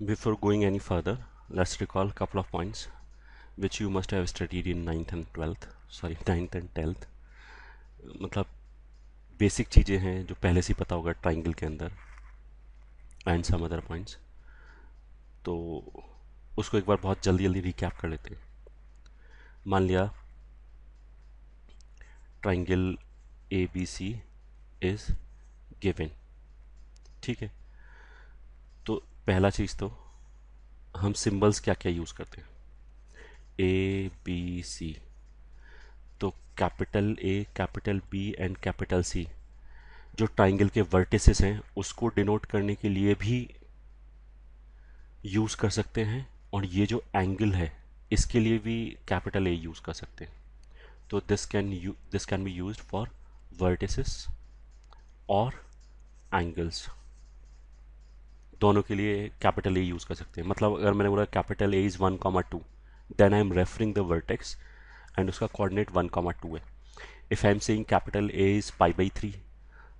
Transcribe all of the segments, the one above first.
Before going any further, let's recall a couple of points which you must have studied in 9th and 12th. Sorry, 9th and 10th. मतलब basic चीज़ें हैं जो पहले से ही पता होगा ट्राइंगल के अंदर एंड सम अदर पॉइंट्स, तो उसको एक बार बहुत जल्दी जल्दी रिकैप कर लेते हैं। मान लिया triangle A B C is given, ठीक है। तो पहला चीज़ तो हम सिंबल्स क्या क्या यूज़ करते हैं, ए बी सी। तो capital A, capital B and capital C जो ट्राइंगल के वर्टिसेस हैं उसको डिनोट करने के लिए भी यूज़ कर सकते हैं, और ये जो एंगल है इसके लिए भी कैपिटल ए यूज़ कर सकते हैं। तो this can be used for vertices और एंगल्स, दोनों के लिए कैपिटल ए यूज़ कर सकते हैं। मतलब अगर मैंने बोला capital A is 1,2, then I am referring the vertex and उसका कोऑर्डिनेट 1,2 है। If I am saying capital A is π/3,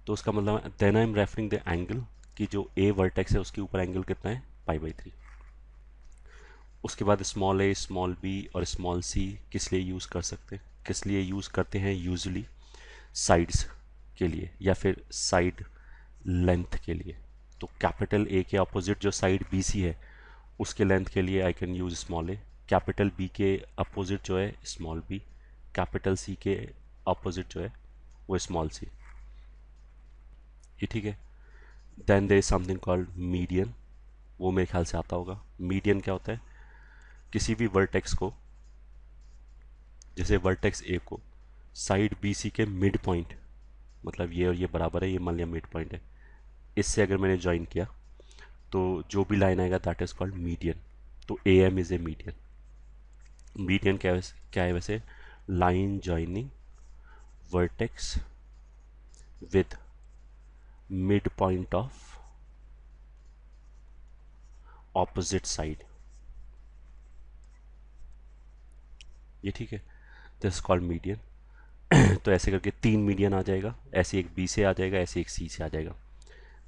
तो उसका मतलब then I am referring the angle कि जो ए वर्टेक्स है उसके ऊपर एंगल कितना है, π/3। उसके बाद स्मॉल ए, स्मॉल बी और स्मॉल सी किस लिए यूज़ कर सकते हैं, किस लिए यूज़ करते हैं, यूजली साइड्स के लिए या फिर साइड लेंथ के लिए। तो कैपिटल ए के अपोजिट जो साइड बी सी है उसके लेंथ के लिए I can use small A, capital B के अपोजिट जो है स्मॉल बी, कैपिटल सी के अपोजिट जो है वो स्मॉल सी। ये ठीक है। Then there is something called median, वो मेरे ख्याल से आता होगा। मीडियन क्या होता है, किसी भी वर्टेक्स को, जैसे वर्टेक्स ए को साइड बी सी के मिड पॉइंट, मतलब ये और ये बराबर है, ये मान लिया मिड पॉइंट है, इससे अगर मैंने ज्वाइन किया तो जो भी लाइन आएगा दैट इज़ कॉल्ड मीडियन। तो A M is a median. Median क्या है वैसे, line joining vertex with mid point of opposite side. ये ठीक है, दिस कॉल्ड मीडियन। तो ऐसे करके 3 मीडियन आ जाएगा, ऐसे एक बी से आ जाएगा, ऐसे एक सी से आ जाएगा।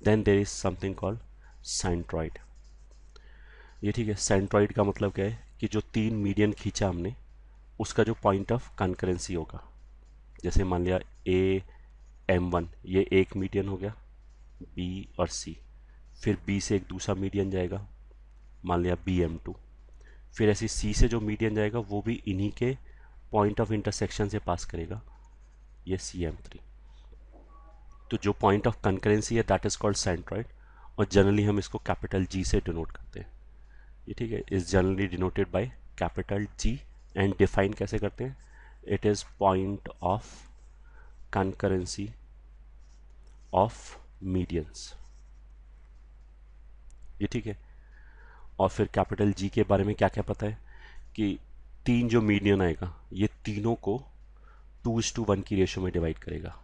Then there is something called centroid. ये ठीक है, सेंट्रॉइड का मतलब क्या है कि जो 3 मीडियन खींचा हमने उसका जो पॉइंट ऑफ कॉन्करेंसी होगा, जैसे मान लिया ए M1, ये एक मीडियन हो गया, बी और सी, फिर बी से एक दूसरा मीडियन जाएगा, मान लिया BM2, फिर ऐसे सी से जो मीडियन जाएगा वो भी इन्हीं के पॉइंट ऑफ इंटरसेक्शन से पास करेगा, ये CM3। तो जो पॉइंट ऑफ कंकरेंसी है दैट इज कॉल्ड सेंट्रॉइड, और जनरली हम इसको कैपिटल जी से डिनोट करते हैं। ये ठीक है, is generally denoted by capital G. And define कैसे करते हैं, it is point of concurrency of medians. ये ठीक है। और फिर कैपिटल जी के बारे में क्या क्या पता है कि 3 जो मीडियन आएगा ये तीनों को 2:1 की रेशो में डिवाइड करेगा।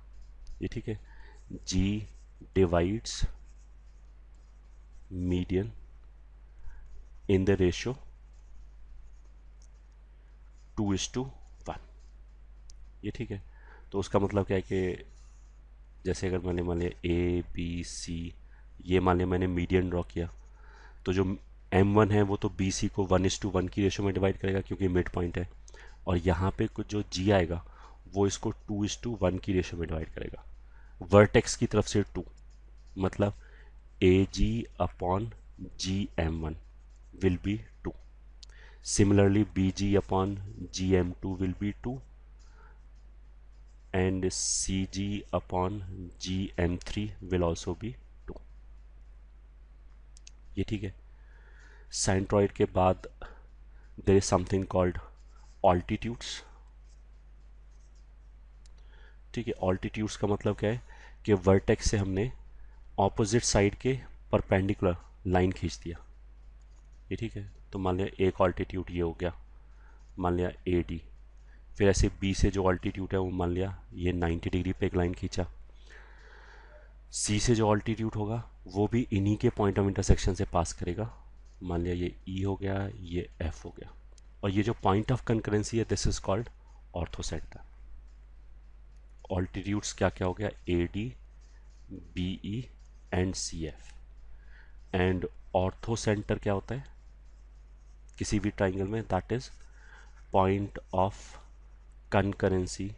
ये ठीक है, G divides median in the ratio 2:1। ये ठीक है। तो उसका मतलब क्या है कि जैसे अगर मैंने मान लिया ए बी सी, ये मान लिया मैंने मीडियन ड्रॉ किया, तो जो M1 है वो तो बी सी को 1:1 की रेशो में डिवाइड करेगा क्योंकि मिड पॉइंट है, और यहाँ पे कुछ जो जी आएगा वो इसको 2:1 की रेशो में डिवाइड करेगा, वर्टेक्स की तरफ से 2, मतलब AG/GM1 will be 2. Similarly, BG/GM2 will be 2 and CG/GM3 will also be 2. ये ठीक है। सेंट्रॉइड के बाद there is something called altitudes। ठीक है, altitudes का मतलब क्या है कि वर्टेक्स से हमने ऑपोजिट साइड के परपेंडिकुलर लाइन खींच दिया। ये ठीक है, तो मान लिया एक ऑल्टीट्यूड ये हो गया, मान लिया AD, फिर ऐसे बी से जो ऑल्टीट्यूड है वो मान लिया ये 90 डिग्री पे एक लाइन खींचा, सी से जो ऑल्टीट्यूड होगा वो भी इन्हीं के पॉइंट ऑफ इंटरसेक्शन से पास करेगा, मान लिया ये ई हो गया, ये एफ हो गया, और ये जो पॉइंट ऑफ कंकरेंसी है this is called orthocentre. Altitudes क्या क्या हो गया, AD, BE and CF, and orthocentre क्या होता है किसी भी ट्राइंगल में? That is point of concurrency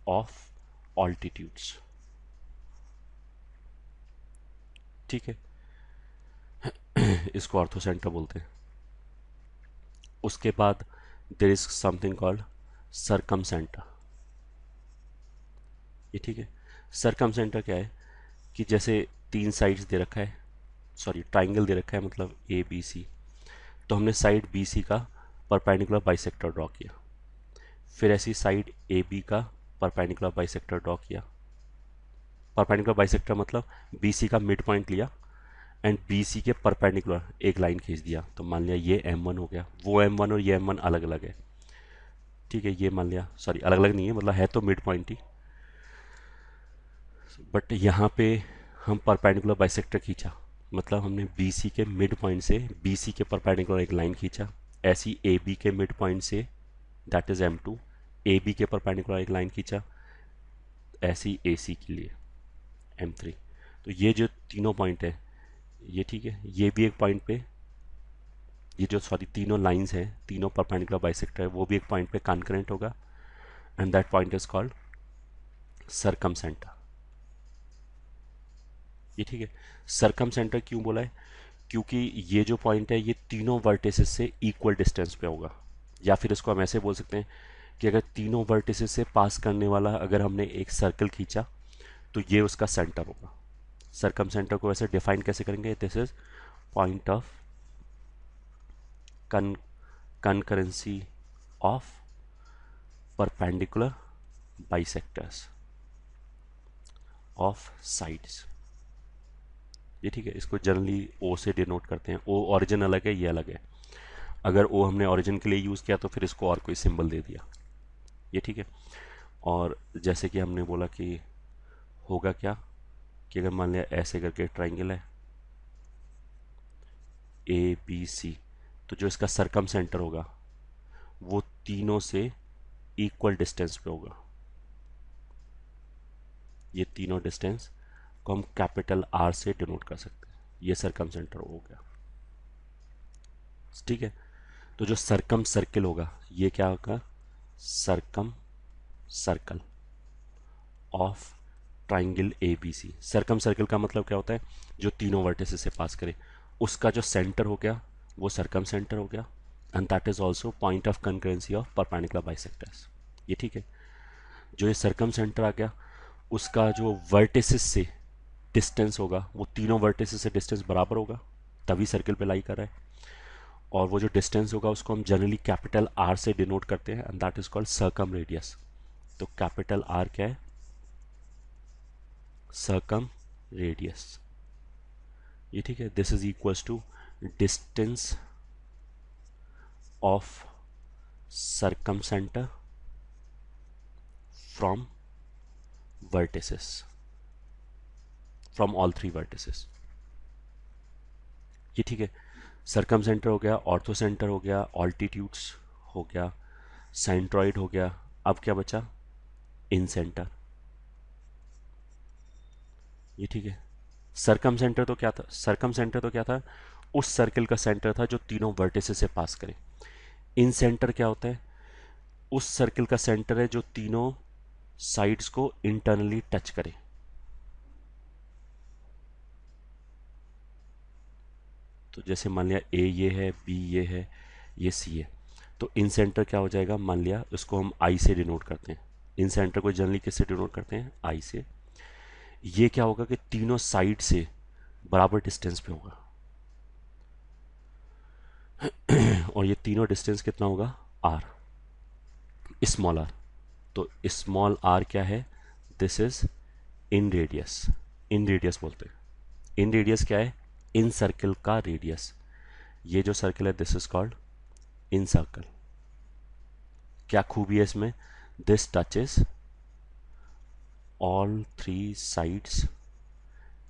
of altitudes. ठीक है, इसको ऑर्थो सेंटर बोलते हैं। उसके बाद there is something called circumcentre. ये ठीक है, सरकम सेंटर क्या है कि जैसे तीन साइड्स दे रखा है, सॉरी ट्राइंगल दे रखा है, मतलब ए बी सी, तो हमने साइड बी सी का परपेंडिकुलर बाइसेक्टर ड्रॉ किया, फिर ऐसी साइड ए बी का परपेंडिकुलर बाइसेक्टर ड्रॉ किया। परपेंडिकुलर बाइसेक्टर मतलब बी सी का मिड पॉइंट लिया एंड बी सी के परपेंडिकुलर एक लाइन खींच दिया, तो मान लिया ये M1 हो गया, वो M1 और ये M1 अलग अलग है। ठीक है, ये मान लिया, सॉरी अलग अलग नहीं है, मतलब है तो मिड पॉइंट ही, बट यहाँ पे हम परपेंडिकुलर बाइसेक्टर खींचा, मतलब हमने बी सी के मिड पॉइंट से बी सी के परपेंडिकुलर एक लाइन खींचा, ऐसी ए बी के मिड पॉइंट से that is M2 A B के परपेंडिकुलर एक लाइन खींचा, ऐसी ए सी के लिए M3। तो ये जो तीनों पॉइंट है ये ठीक है, ये भी एक पॉइंट पे, ये जो सॉरी तीनों लाइंस हैं, तीनों परपेंडिकुलर बाइसेक्टर है, वो भी एक पॉइंट पे कॉन्करेंट होगा and that point is called circumcentre. ये ठीक है, सरकम सेंटर क्यों बोला है? क्योंकि ये जो पॉइंट है ये तीनों वर्टिसेस से इक्वल डिस्टेंस पे होगा, या फिर इसको हम ऐसे बोल सकते हैं कि अगर तीनों वर्टिसेस से पास करने वाला अगर हमने एक सर्कल खींचा तो ये उसका सेंटर होगा। सरकम सेंटर को वैसे डिफाइन कैसे करेंगे? This is point of concurrency of perpendicular bisectors of sides। ये ठीक है, इसको जनरली ओ से डिनोट करते हैं। ओ ओरिजिन अलग है, ये अलग है। अगर ओ हमने ओरिजिन के लिए यूज़ किया तो फिर इसको और कोई सिंबल दे दिया। ये ठीक है, और जैसे कि हमने बोला कि होगा क्या कि अगर मान लिया ऐसे करके ट्राइंगल है ए बी सी, तो जो इसका सरकम सेंटर होगा वो तीनों से इक्वल डिस्टेंस पे होगा। ये तीनों डिस्टेंस को हम कैपिटल आर से डिनोट कर सकते हैं। ये सरकम सेंटर हो गया। ठीक है, तो जो सरकम सर्किल होगा ये क्या होगा? Circumcircle of triangle A B C. Circumcircle का मतलब क्या होता है? जो तीनों वर्टिसेस से पास करे, उसका जो सेंटर हो गया वो सरकम सेंटर हो गया and that is also point of concurrency of perpendicular bisectors. ये ठीक है, जो ये सरकम सेंटर आ गया उसका जो वर्टिसेस से डिस्टेंस होगा वो तीनों वर्टिसेस से डिस्टेंस बराबर होगा, तभी सर्किल पे लाई कर रहा है। और वो जो डिस्टेंस होगा उसको हम जनरली कैपिटल आर से डिनोट करते हैं and that is called circum radius. तो कैपिटल आर क्या है? Circum radius. ये ठीक है, this is equals to distance of circum centre from vertices, from all three vertices. ये ठीक है, सरकम सेंटर हो गया, ऑर्थो सेंटर हो गया, ऑल्टीट्यूड्स हो गया, सेंट्रॉइड हो गया, अब क्या बचा? इन सेंटर। ये ठीक है, सरकम सेंटर तो क्या था? सरकम सेंटर तो क्या था? उस सर्किल का सेंटर था जो तीनों वर्टिसेस से पास करे। इन सेंटर क्या होता है? उस सर्किल का सेंटर है जो तीनों साइड्स को इंटरनली टच करे। तो जैसे मान लिया ए ये है, बी ये है, ये सी है, तो इन सेंटर क्या हो जाएगा? मान लिया उसको हम आई से डिनोट करते हैं। इन सेंटर को जनरली किससे डिनोट करते हैं? आई से। ये क्या होगा कि तीनों साइड से बराबर डिस्टेंस पे होगा और ये तीनों डिस्टेंस कितना होगा? R, small R. तो स्मॉल आर क्या है? This is in radius. In radius बोलते हैं। इन रेडियस क्या है? इन सर्किल का रेडियस। ये जो सर्किल है this is called in circle. क्या खूबी है इसमें? This touches all three sides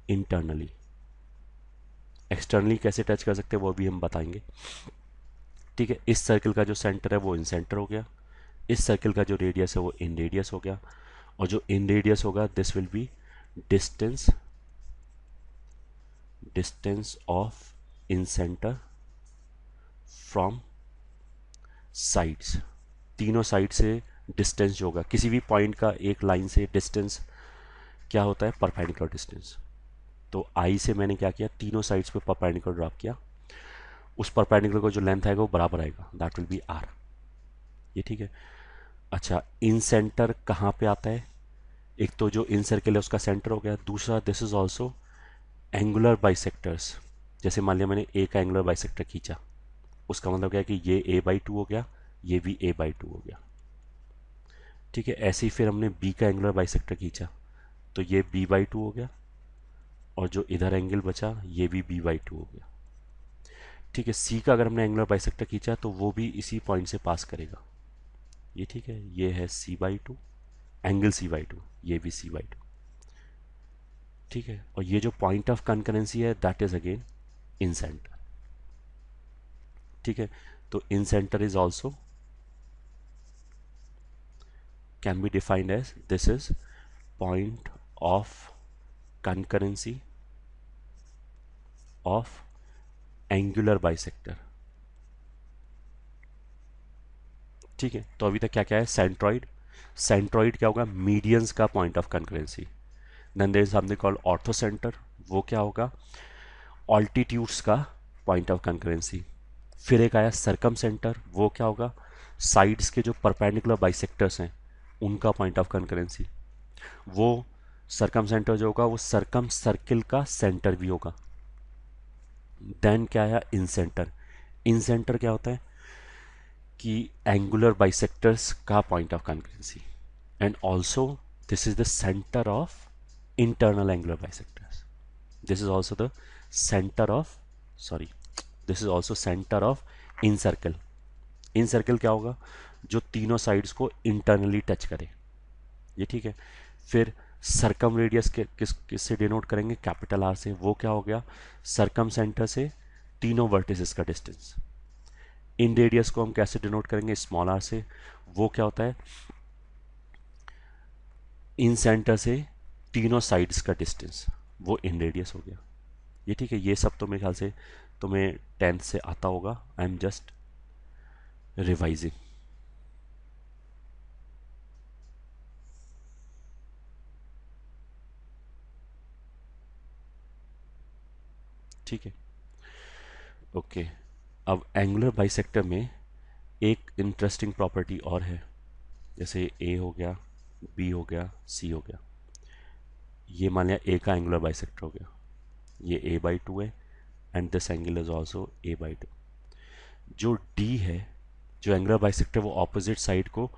internally. Externally कैसे टच कर सकते हैं वो भी हम बताएंगे। ठीक है, इस सर्किल का जो सेंटर है वो इन सेंटर हो गया, इस सर्किल का जो रेडियस है वो इन रेडियस हो गया, और जो इन रेडियस होगा this will be distance distance of incentre from sides, तीनों साइड से डिस्टेंस जो होगा किसी भी पॉइंट का एक लाइन से डिस्टेंस क्या होता है, परपेंडिकुलर डिस्टेंस। तो आई से मैंने क्या किया, तीनों साइड्स पे परपेंडिकुलर ड्रॉप किया, उस परपेंडिकुलर को जो लेंथ आएगा वो बराबर आएगा, दैट विल बी आर। ये ठीक है। अच्छा, इन सेंटर कहाँ पे आता है, एक तो जो इन सर्कल है उसका सेंटर हो गया, दूसरा this is also angular bisectors. जैसे मान लिया मैंने ए का एंगुलर बाइसेक्टर खींचा, उसका मतलब क्या है कि ये a/2 हो गया, ये भी a/2 हो गया। ठीक है, ऐसे ही फिर हमने बी का एंगुलर बाइसेक्टर खींचा, तो ये b/2 हो गया, और जो इधर एंगल बचा ये भी b/2 हो गया। ठीक है, सी का अगर हमने एंगुलर बाइसेक्टर खींचा तो वो भी इसी पॉइंट से पास करेगा। ये ठीक है, ये है c/2, एंगल c/2, ये भी c/2। ठीक है, और ये जो पॉइंट ऑफ कंकरेंसी है that is again incentre. ठीक है, तो incentre is also can be defined as this is point of concurrency of angular bisector। ठीक है, तो अभी तक क्या क्या है, सेंट्रॉइड, सेंट्रॉइड क्या होगा, मीडियंस का point of concurrency. Then there is something called orthocentre, वो क्या होगा, ऑल्टीट्यूड्स का पॉइंट ऑफ कंकरेंसी। फिर एक आया सरकम सेंटर, वो क्या होगा, साइड्स के जो परपेंडिकुलर बाइसेक्टर्स हैं उनका पॉइंट ऑफ कंकरेंसी। वो सरकम सेंटर जो होगा वो सरकम सर्किल का सेंटर भी होगा। देन क्या आया, इन सेंटर, इन सेंटर क्या होता है कि एंगुलर बाइसेक्टर्स का point of concurrency, and also this is the centre of internal angular bisectors, this is also the centre of, sorry, this is also centre of in circle. In circle क्या होगा, जो तीनों sides को internally touch करे। ये ठीक है, फिर सरकम रेडियस के किससे डिनोट करेंगे, कैपिटल आर से, वो क्या हो गया, सरकम सेंटर से तीनों वर्टिसेस का डिस्टेंस। इन रेडियस को हम कैसे डिनोट करेंगे, स्मॉल आर से, वो क्या होता है, इन सेंटर से तीनों साइड्स का डिस्टेंस, वो इन रेडियस हो गया। ये ठीक है, ये सब तो मेरे ख्याल से तुम्हें 10th से आता होगा, आई एम जस्ट रिवाइजिंग। ठीक है, ओके। अब एंगुलर बाइसेक्टर में एक इंटरेस्टिंग प्रॉपर्टी और है, जैसे ए हो गया, बी हो गया, सी हो गया, ये मान लिया ए का एंगुलर बाइसेक्टर हो गया, ये a/2 है, and this angle is also a/2। जो डी है, जो एंगुलर बाइसेक्टर, वो ऑपोजिट साइड को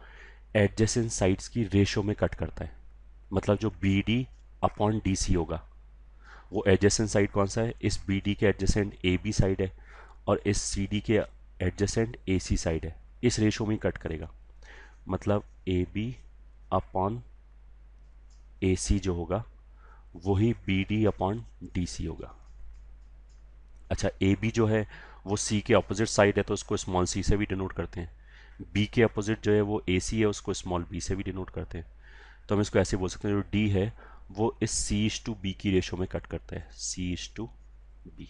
एडजेसेंट साइड्स की रेशो में कट करता है। मतलब जो B D upon D C होगा, वो एडजेसेंट साइड कौन सा है, इस बी डी के एडजेसेंट ए बी साइड है, और इस सी डी के एडजेसेंट ए सी साइड है, इस रेशो में कट करेगा। मतलब ए बी अपॉन ए सी जो होगा वही B D upon D C होगा। अच्छा, ए बी जो है वो सी के अपोजिट साइड है, तो उसको स्मॉल सी से भी डिनोट करते हैं। बी के अपोजिट जो है वो ए सी है, उसको स्मॉल बी से भी डिनोट करते हैं। तो हम इसको ऐसे बोल सकते हैं, जो डी है वो इस सी इज टू बी की रेशो में कट करता है, सी इज टू बी।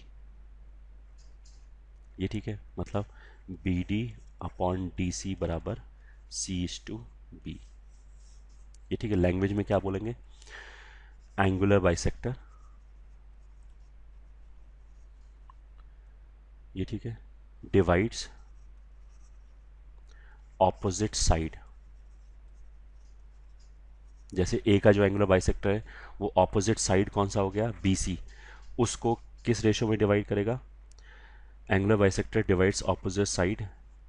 ये ठीक है, मतलब B D upon D C बराबर सी इज टू बी। ये ठीक है, लैंग्वेज में क्या बोलेंगे, एंगुलर बाइसेक्टर, ये ठीक है, डिवाइड्स ऑपोजिट साइड। जैसे ए का जो एंगुलर बाइसेक्टर है वो ऑपोजिट साइड कौन सा हो गया, बी सी, उसको किस रेशियो में डिवाइड करेगा, angular bisector divides opposite side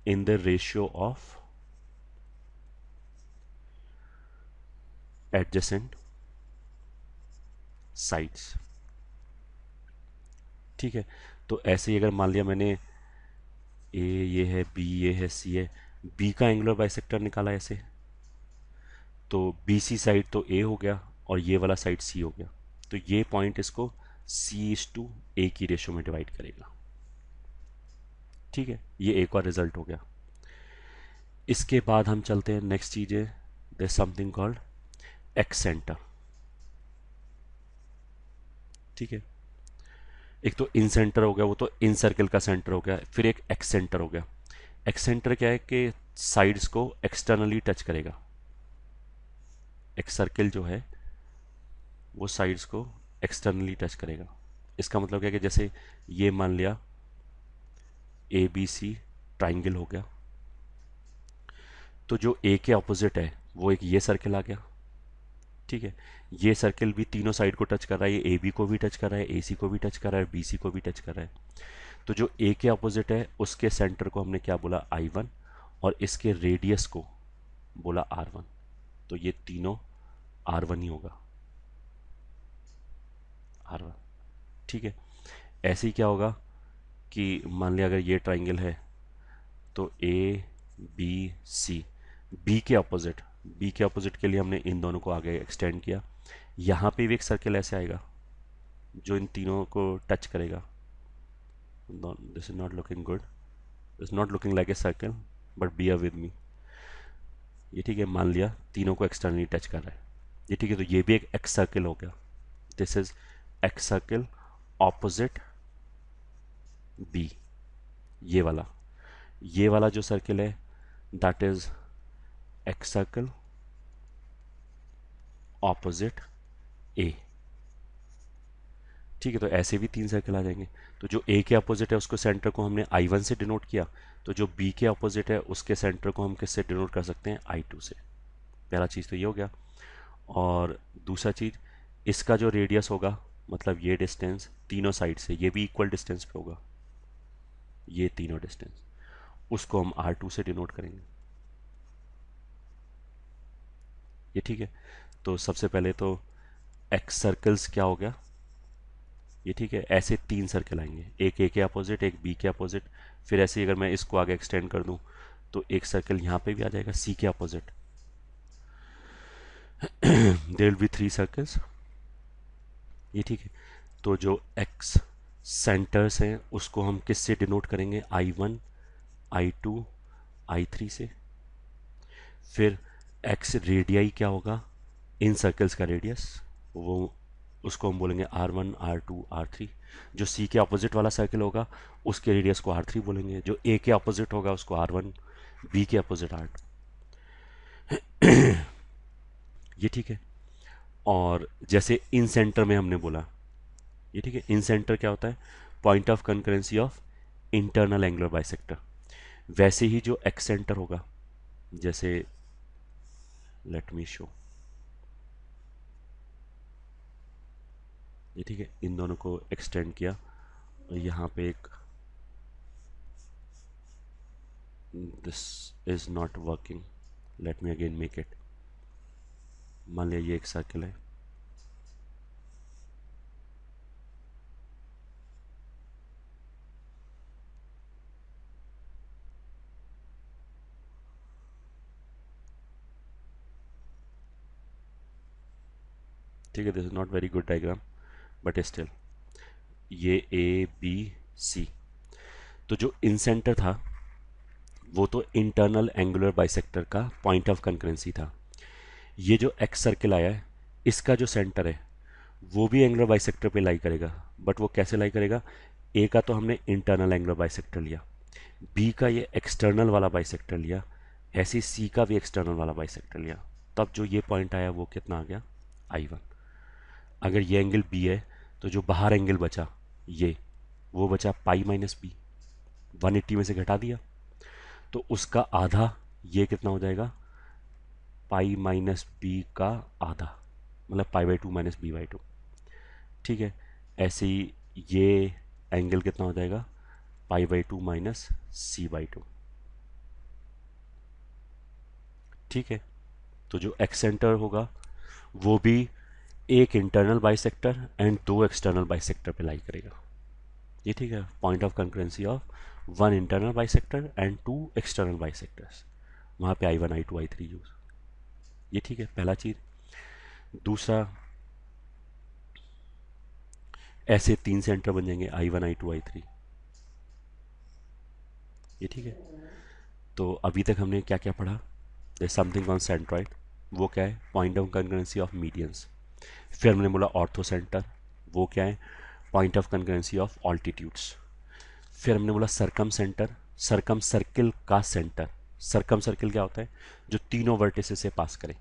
in the ratio of adjacent sides. ठीक है, तो ऐसे ही अगर मान लिया मैंने ए ये है, बी ये है, सी है, बी का एंगुलर बाइसेक्टर निकाला ऐसे, तो बी सी साइड तो ए हो गया और ये वाला साइड सी हो गया, तो ये पॉइंट इसको सी इज टू ए की रेशियो में डिवाइड करेगा। ठीक है, ये एक और रिजल्ट हो गया। इसके बाद हम चलते हैं, नेक्स्ट चीज है देयर समथिंग कॉल्ड एक्सेंटर। ठीक है, एक तो इन सेंटर हो गया, वो तो इन सर्कल का सेंटर हो गया, फिर एक एक्स सेंटर हो गया। एक्स सेंटर क्या है कि साइड्स को एक्सटर्नली टच करेगा। एक्स सर्कल जो है वो साइड्स को एक्सटर्नली टच करेगा। इसका मतलब क्या है कि जैसे ये मान लिया ए बी सी ट्राइंगल हो गया, तो जो ए के ऑपोजिट है वो एक ये सर्कल आ गया। ठीक है, ये सर्कल भी तीनों साइड को टच कर रहा है, ये ए बी को भी टच कर रहा है, ए सी को भी टच कर रहा है, बी सी को भी टच कर रहा है। तो जो ए के ऑपोजिट है उसके सेंटर को हमने क्या बोला, आई वन, और इसके रेडियस को बोला आर वन। तो ये तीनों आर वन ही होगा, आर वन। ठीक है, ऐसे ही क्या होगा कि मान लिया अगर ये ट्राइंगल है तो ए बी सी, बी के ऑपोजिट, बी के ऑपोजिट के लिए हमने इन दोनों को आगे एक्सटेंड किया। यहाँ पे भी एक सर्कल ऐसे आएगा जो इन तीनों को टच करेगा। This is not looking good, this not looking like a circle, but be with me. ये ठीक है, मान लिया तीनों को एक्सटर्नली टच कर रहा है। ये ठीक है, तो ये भी एक एक्स सर्कल हो गया। This is excircle opposite B. ये वाला जो सर्कल है that is excircle opposite A. ठीक है, तो ऐसे भी तीन सर्कल आ जाएंगे। तो जो ए के अपोजिट है उसको सेंटर को हमने आई वन से डिनोट किया, तो जो बी के अपोजिट है उसके सेंटर को हम किससे डिनोट कर सकते हैं, आई टू से। पहला चीज़ तो ये हो गया। और दूसरा चीज़, इसका जो रेडियस होगा, मतलब ये डिस्टेंस तीनों साइड से ये भी इक्वल डिस्टेंस पे होगा, ये तीनों डिस्टेंस, उसको हम आर टू से डिनोट करेंगे। ये ठीक है, तो सबसे पहले तो एक्स सर्कल्स क्या हो गया, ये ठीक है, ऐसे तीन सर्कल आएंगे, एक ए के अपोजिट, एक बी के अपोजिट, फिर ऐसे ही अगर मैं इसको आगे एक्सटेंड कर दूं तो एक सर्कल यहाँ पे भी आ जाएगा सी के opposite. There will be three circles. ये ठीक है, तो जो एक्स सेंटर्स हैं उसको हम किस से डिनोट करेंगे, I one, I two, I three से। फिर एक्स रेडियाई क्या होगा, इन सर्कल्स का रेडियस, वो उसको हम बोलेंगे R one, R two, R three. जो सी के अपोजिट वाला सर्कल होगा उसके रेडियस को आर थ्री बोलेंगे, जो ए के अपोजिट होगा उसको आर वन, बी के अपोजिट आर टू। ये ठीक है, और जैसे इन सेंटर में हमने बोला, ये ठीक है, इन सेंटर क्या होता है, point of concurrency of internal angular bisector. वैसे ही जो एक्स सेंटर होगा, जैसे लेट मी शो, ये ठीक है, इन दोनों को एक्सटेंड किया और यहाँ पे एक, this is not working, let me again make it. मान लिया ये एक सर्कल है, ठीक है, this is not very good diagram but still, ये ए बी सी। तो जो इन सेंटर था वो तो इंटरनल एंगुलर बाइसेक्टर का पॉइंट ऑफ कंकरेंसी था। ये जो एक्स सर्कल आया है इसका जो सेंटर है वो भी एंगुलर बाइसेक्टर पे लाई करेगा, बट वो कैसे लाई करेगा, ए का तो हमने इंटरनल एंगुलर बाइसेक्टर लिया, बी का ये एक्सटर्नल वाला बाइसेक्टर लिया, ऐसे सी का भी एक्सटर्नल वाला बाइसेक्टर लिया, तब जो ये पॉइंट आया वो कितना आ गया, आई वन। अगर ये एंगल बी है तो जो बाहर एंगल बचा ये, वो बचा पाई माइनस बी, 180 में से घटा दिया तो उसका आधा, ये कितना हो जाएगा, पाई माइनस बी का आधा, मतलब pi by two minus B by two. ठीक है, ऐसे ही ये एंगल कितना हो जाएगा, pi by two minus C by two. ठीक है, तो जो एक्सेंटर होगा वो भी एक इंटरनल बाइसेक्टर एंड दो एक्सटर्नल बाइसेक्टर पे लाई करेगा। ये ठीक है, point of concurrency of one internal bisector and two external bisectors, वहाँ पे I one, I two, I three use. ये ठीक है, पहला चीज़। दूसरा, ऐसे तीन सेंटर बन जाएंगे, I one, I two, I three. ये ठीक है, तो अभी तक हमने क्या क्या पढ़ा, दे समथिंग ऑन सेंट्रॉइड, वो क्या है, point of concurrency of medians. फिर हमने बोला ऑर्थो सेंटर, वो क्या है, point of concurrency of altitudes. फिर हमने बोला सरकम सेंटर, सरकम सर्किल का सेंटर। सरकम सर्किल क्या होता है? जो तीनों वर्टिसेस से पास करे।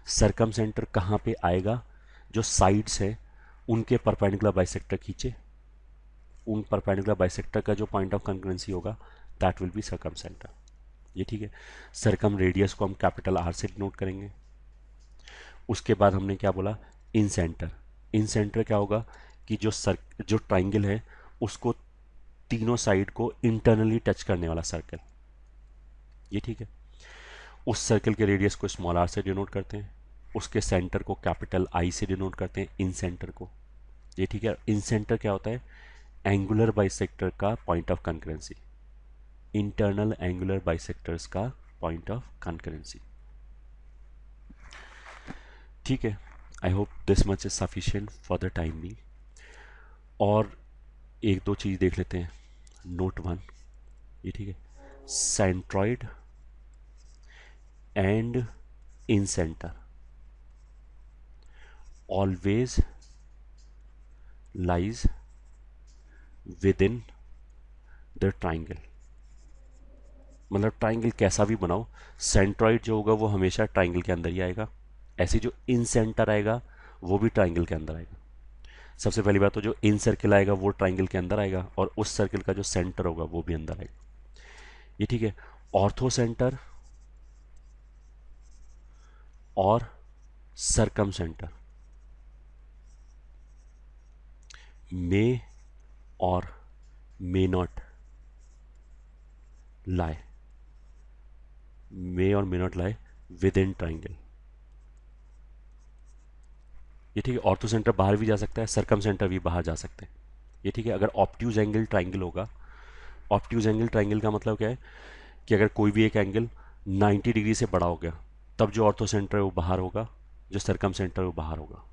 सरकम सेंटर कहाँ पे आएगा? जो साइड्स है उनके परपेंडिकुलर बाइसेक्टर खींचे, उन परपेंडिकुलर बाइसेक्टर का जो पॉइंट ऑफ कंकरेंसी होगा दैट विल बी सरकम सेंटर। ये ठीक है। सरकम रेडियस को हम कैपिटल आर से डिनोट करेंगे। उसके बाद हमने क्या बोला? इन सेंटर। इन सेंटर क्या होगा कि जो ट्राइंगल है उसको तीनों साइड को इंटरनली टच करने वाला सर्कल। ये ठीक है। उस सर्कल के रेडियस को स्मॉल आर से डिनोट करते हैं, उसके सेंटर को कैपिटल आई से डिनोट करते हैं, इन सेंटर को। ये ठीक है। इन सेंटर क्या होता है? एंगुलर बाइसेक्टर का point of concurrency, internal angular bisectors का पॉइंट ऑफ कंकरेंसी। ठीक है। I hope this much is sufficient for the time be. और एक दो चीज़ देख लेते हैं। नोट 1, ये ठीक है। Centroid and in centre always lies with in the triangle. मतलब ट्राइंगल कैसा भी बनाओ, सेंट्रॉइड जो होगा वो हमेशा ट्राइंगल के अंदर ही आएगा। ऐसे जो इन सेंटर आएगा वो भी ट्राइंगल के अंदर आएगा। सबसे पहली बात तो जो इन सर्किल आएगा वो ट्राइंगल के अंदर आएगा, और उस सर्किल का जो सेंटर होगा वो भी अंदर आएगा। ये ठीक है। ऑर्थो सेंटर और सरकम सेंटर मे और मे नॉट lie may और may not lie within triangle। ये ठीक है। ऑर्थो सेंटर बाहर भी जा सकता है, सरकम सेंटर भी बाहर जा सकते हैं। ये ठीक है। अगर ऑब्ट्यूज एंगल ट्राइंगल होगा, ऑब्ट्यूज एंगल ट्राइंगल का मतलब क्या है कि अगर कोई भी एक एंगल 90 डिग्री से बड़ा हो गया तब जो ऑर्थो सेंटर है वो बाहर होगा, जो सरकम सेंटर है वो बाहर होगा।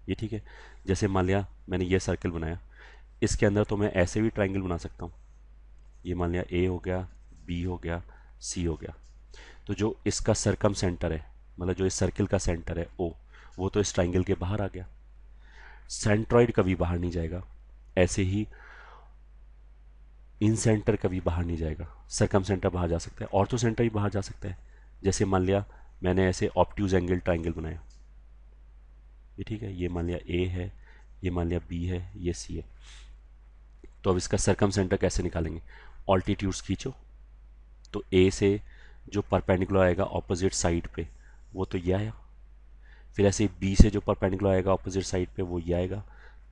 ये ठीक है। जैसे मान लिया मैंने ये सर्कल बनाया, इसके अंदर तो मैं ऐसे भी ट्राइंगल बना सकता हूँ। ये मान लिया ए हो गया, बी हो गया, सी हो गया। तो जो इसका सरकम सेंटर है, मतलब जो इस सर्किल का सेंटर है ओ, वो तो इस ट्राइंगल के बाहर आ गया। सेंट्रॉइड कभी बाहर नहीं जाएगा। ऐसे ही इन सेंटर कभी बाहर नहीं जाएगा। सरकम सेंटर बाहर जा सकता है, ऑर्थो सेंटर भी बाहर जा सकता है। जैसे मान लिया मैंने ऐसे ऑब्ट्यूज एंगल ट्राइंगल बनाया, ये ठीक है। ये मान लिया ए है, ये मान लिया बी है, ये सी है। तो अब इसका सरकम सेंटर कैसे निकालेंगे? ऑल्टीट्यूड्स खींचो, तो ए से जो परपेंडिकुलर आएगा ऑपोजिट साइड पे वो तो ये आया। फिर ऐसे बी से जो परपेंडिकुलर आएगा ऑपोजिट साइड पे वो ये आएगा।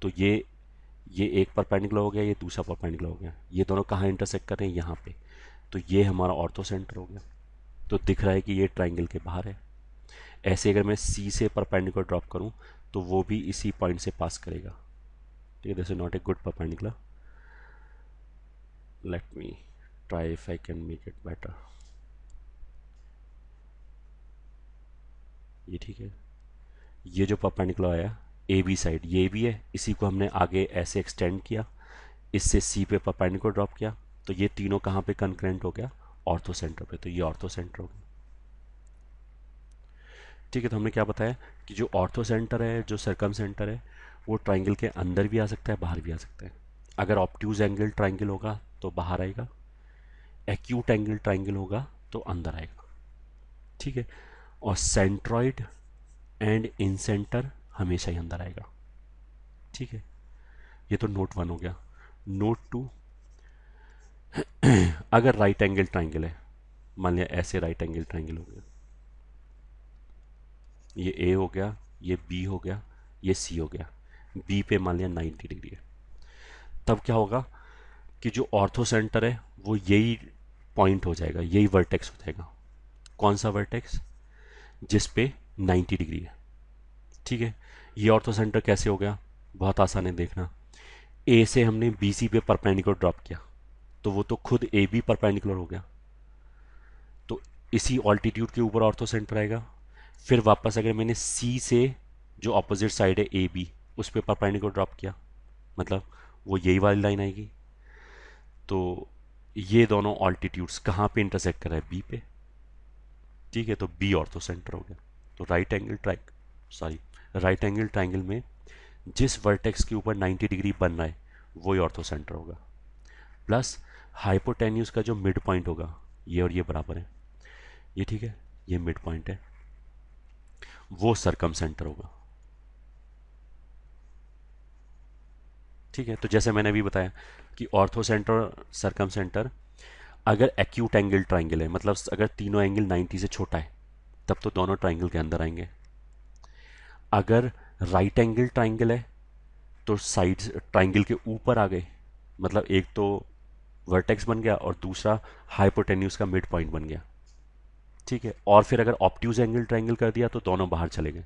तो ये एक परपेंडिकुलर हो गया, ये दूसरा परपेंडिकुलर हो गया। ये दोनों कहाँ इंटरसेक्ट कर रहे हैं? यहाँ पे। तो ये हमारा ऑर्थो सेंटर हो गया। तो दिख रहा है कि ये ट्राइंगल के बाहर है। ऐसे अगर मैं सी से परपेंडिकुलर ड्रॉप करूँ तो वो भी इसी पॉइंट से पास करेगा। ठीक है। This is not a good perpendicular. Let me try if I can make it better. ये ठीक है। ये जो परपेंडिकुलर आया ए बी साइड, ये भी है, इसी को हमने आगे ऐसे एक्सटेंड किया, इससे सी पे परपेंडिकुलर ड्रॉप किया, तो ये तीनों कहाँ पे कंकरेंट हो गया? ऑर्थो सेंटर पे। तो ये ऑर्थो सेंटर हो गया। ठीक है। तो हमने क्या बताया कि जो ऑर्थो सेंटर है, जो सरकम सेंटर है, वो ट्राइंगल के अंदर भी आ सकता है, बाहर भी आ सकता है। अगर ऑब्ट्यूज एंगल ट्राइंगल होगा तो बाहर आएगा, एक्यूट एंगल ट्राइंगल होगा तो अंदर आएगा। ठीक है। और सेंट्रॉइड एंड इन सेंटर हमेशा ही अंदर आएगा। ठीक है। ये तो नोट 1 हो गया। नोट 2, अगर राइट एंगल ट्राइंगल है, मान लिया ऐसे राइट एंगल ट्राइंगल हो गया, ये ए हो गया, ये बी हो गया, ये सी हो गया, बी पे मान लिया 90 डिग्री है, तब क्या होगा कि जो ऑर्थो सेंटर है वो यही पॉइंट हो जाएगा, यही वर्टेक्स हो जाएगा। कौन सा वर्टेक्स? जिस पे 90 डिग्री है। ठीक है। ये ऑर्थो सेंटर कैसे हो गया? बहुत आसान है, देखना। ए से हमने बी सी पे परपेंडिकुलर ड्रॉप किया तो वो तो खुद ए बी परपेंडिकुलर हो गया, तो इसी ऑल्टीट्यूड के ऊपर ऑर्थो सेंटर आएगा। फिर वापस अगर मैंने सी से जो अपोजिट साइड है ए बी उस पर परपेंडिकुलर ड्रॉप किया, मतलब वो यही वाली लाइन आएगी। तो ये दोनों ऑल्टीट्यूड्स कहाँ पे इंटरसेक्ट कर रहा है? बी पे। ठीक है। तो बी ऑर्थो सेंटर हो गया। तो राइट एंगल ट्राइंगल में जिस वर्टेक्स के ऊपर 90 डिग्री बन रहा है वही ऑर्थो सेंटर होगा, प्लस हाइपोटेन्यूज का जो मिड पॉइंट होगा, ये और ये बराबर है, ये ठीक है, ये मिड पॉइंट है, वो सरकम सेंटर होगा। ठीक है, तो जैसे मैंने अभी बताया कि ऑर्थो सेंटर और सरकम सेंटर, अगर एक्यूट एंगल ट्राइंगल है, मतलब अगर तीनों एंगल 90 से छोटा है, तब तो दोनों ट्राइंगल के अंदर आएंगे। अगर राइट एंगल ट्राइंगल है तो साइड ट्राइंगल के ऊपर आ गए, मतलब एक तो वर्टेक्स बन गया और दूसरा हाइपोटेन्यूज का मिड पॉइंट बन गया। ठीक है, और फिर अगर ऑप्ट्यूज एंगल ट्राइंगल कर दिया तो दोनों बाहर चले गए,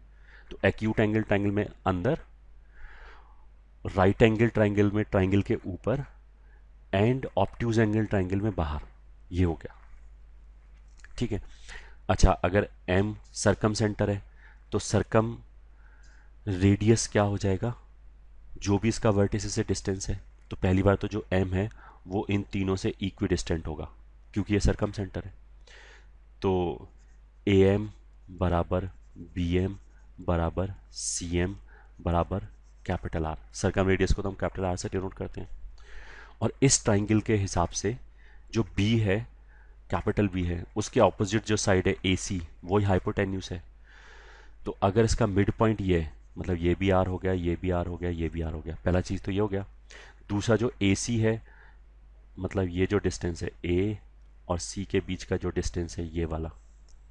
तो एक्यूट एंगल ट्राइंगल में अंदर, राइट एंगल ट्राइंगल में ट्राइंगल के ऊपर, एंड ऑप्ट्यूज एंगल ट्राइंगल में बाहर, ये हो गया। ठीक है, अच्छा अगर एम सरकम सेंटर है तो सरकम रेडियस क्या हो जाएगा, जो भी इसका वर्टिस से डिस्टेंस है, तो पहली बार तो जो एम है वो इन तीनों से इक्वी डिस्टेंट होगा क्योंकि ये सरकम सेंटर है। तो ए एम बराबर बी एम बराबर सी एम बराबर कैपिटल आर, सरकम रेडियस को तो हम कैपिटल आर से डिनोट करते हैं। और इस ट्राइंगल के हिसाब से जो बी है, कैपिटल बी है, उसके ऑपोजिट जो साइड है ए सी, वही हाइपोटेन्यूस है। तो अगर इसका मिड पॉइंट ये है, मतलब ये भी आर हो गया, ये भी आर हो गया, ये भी आर हो गया, पहला चीज़ तो ये हो गया। दूसरा जो ए सी है, मतलब ये जो डिस्टेंस है ए और सी के बीच का जो डिस्टेंस है ये वाला,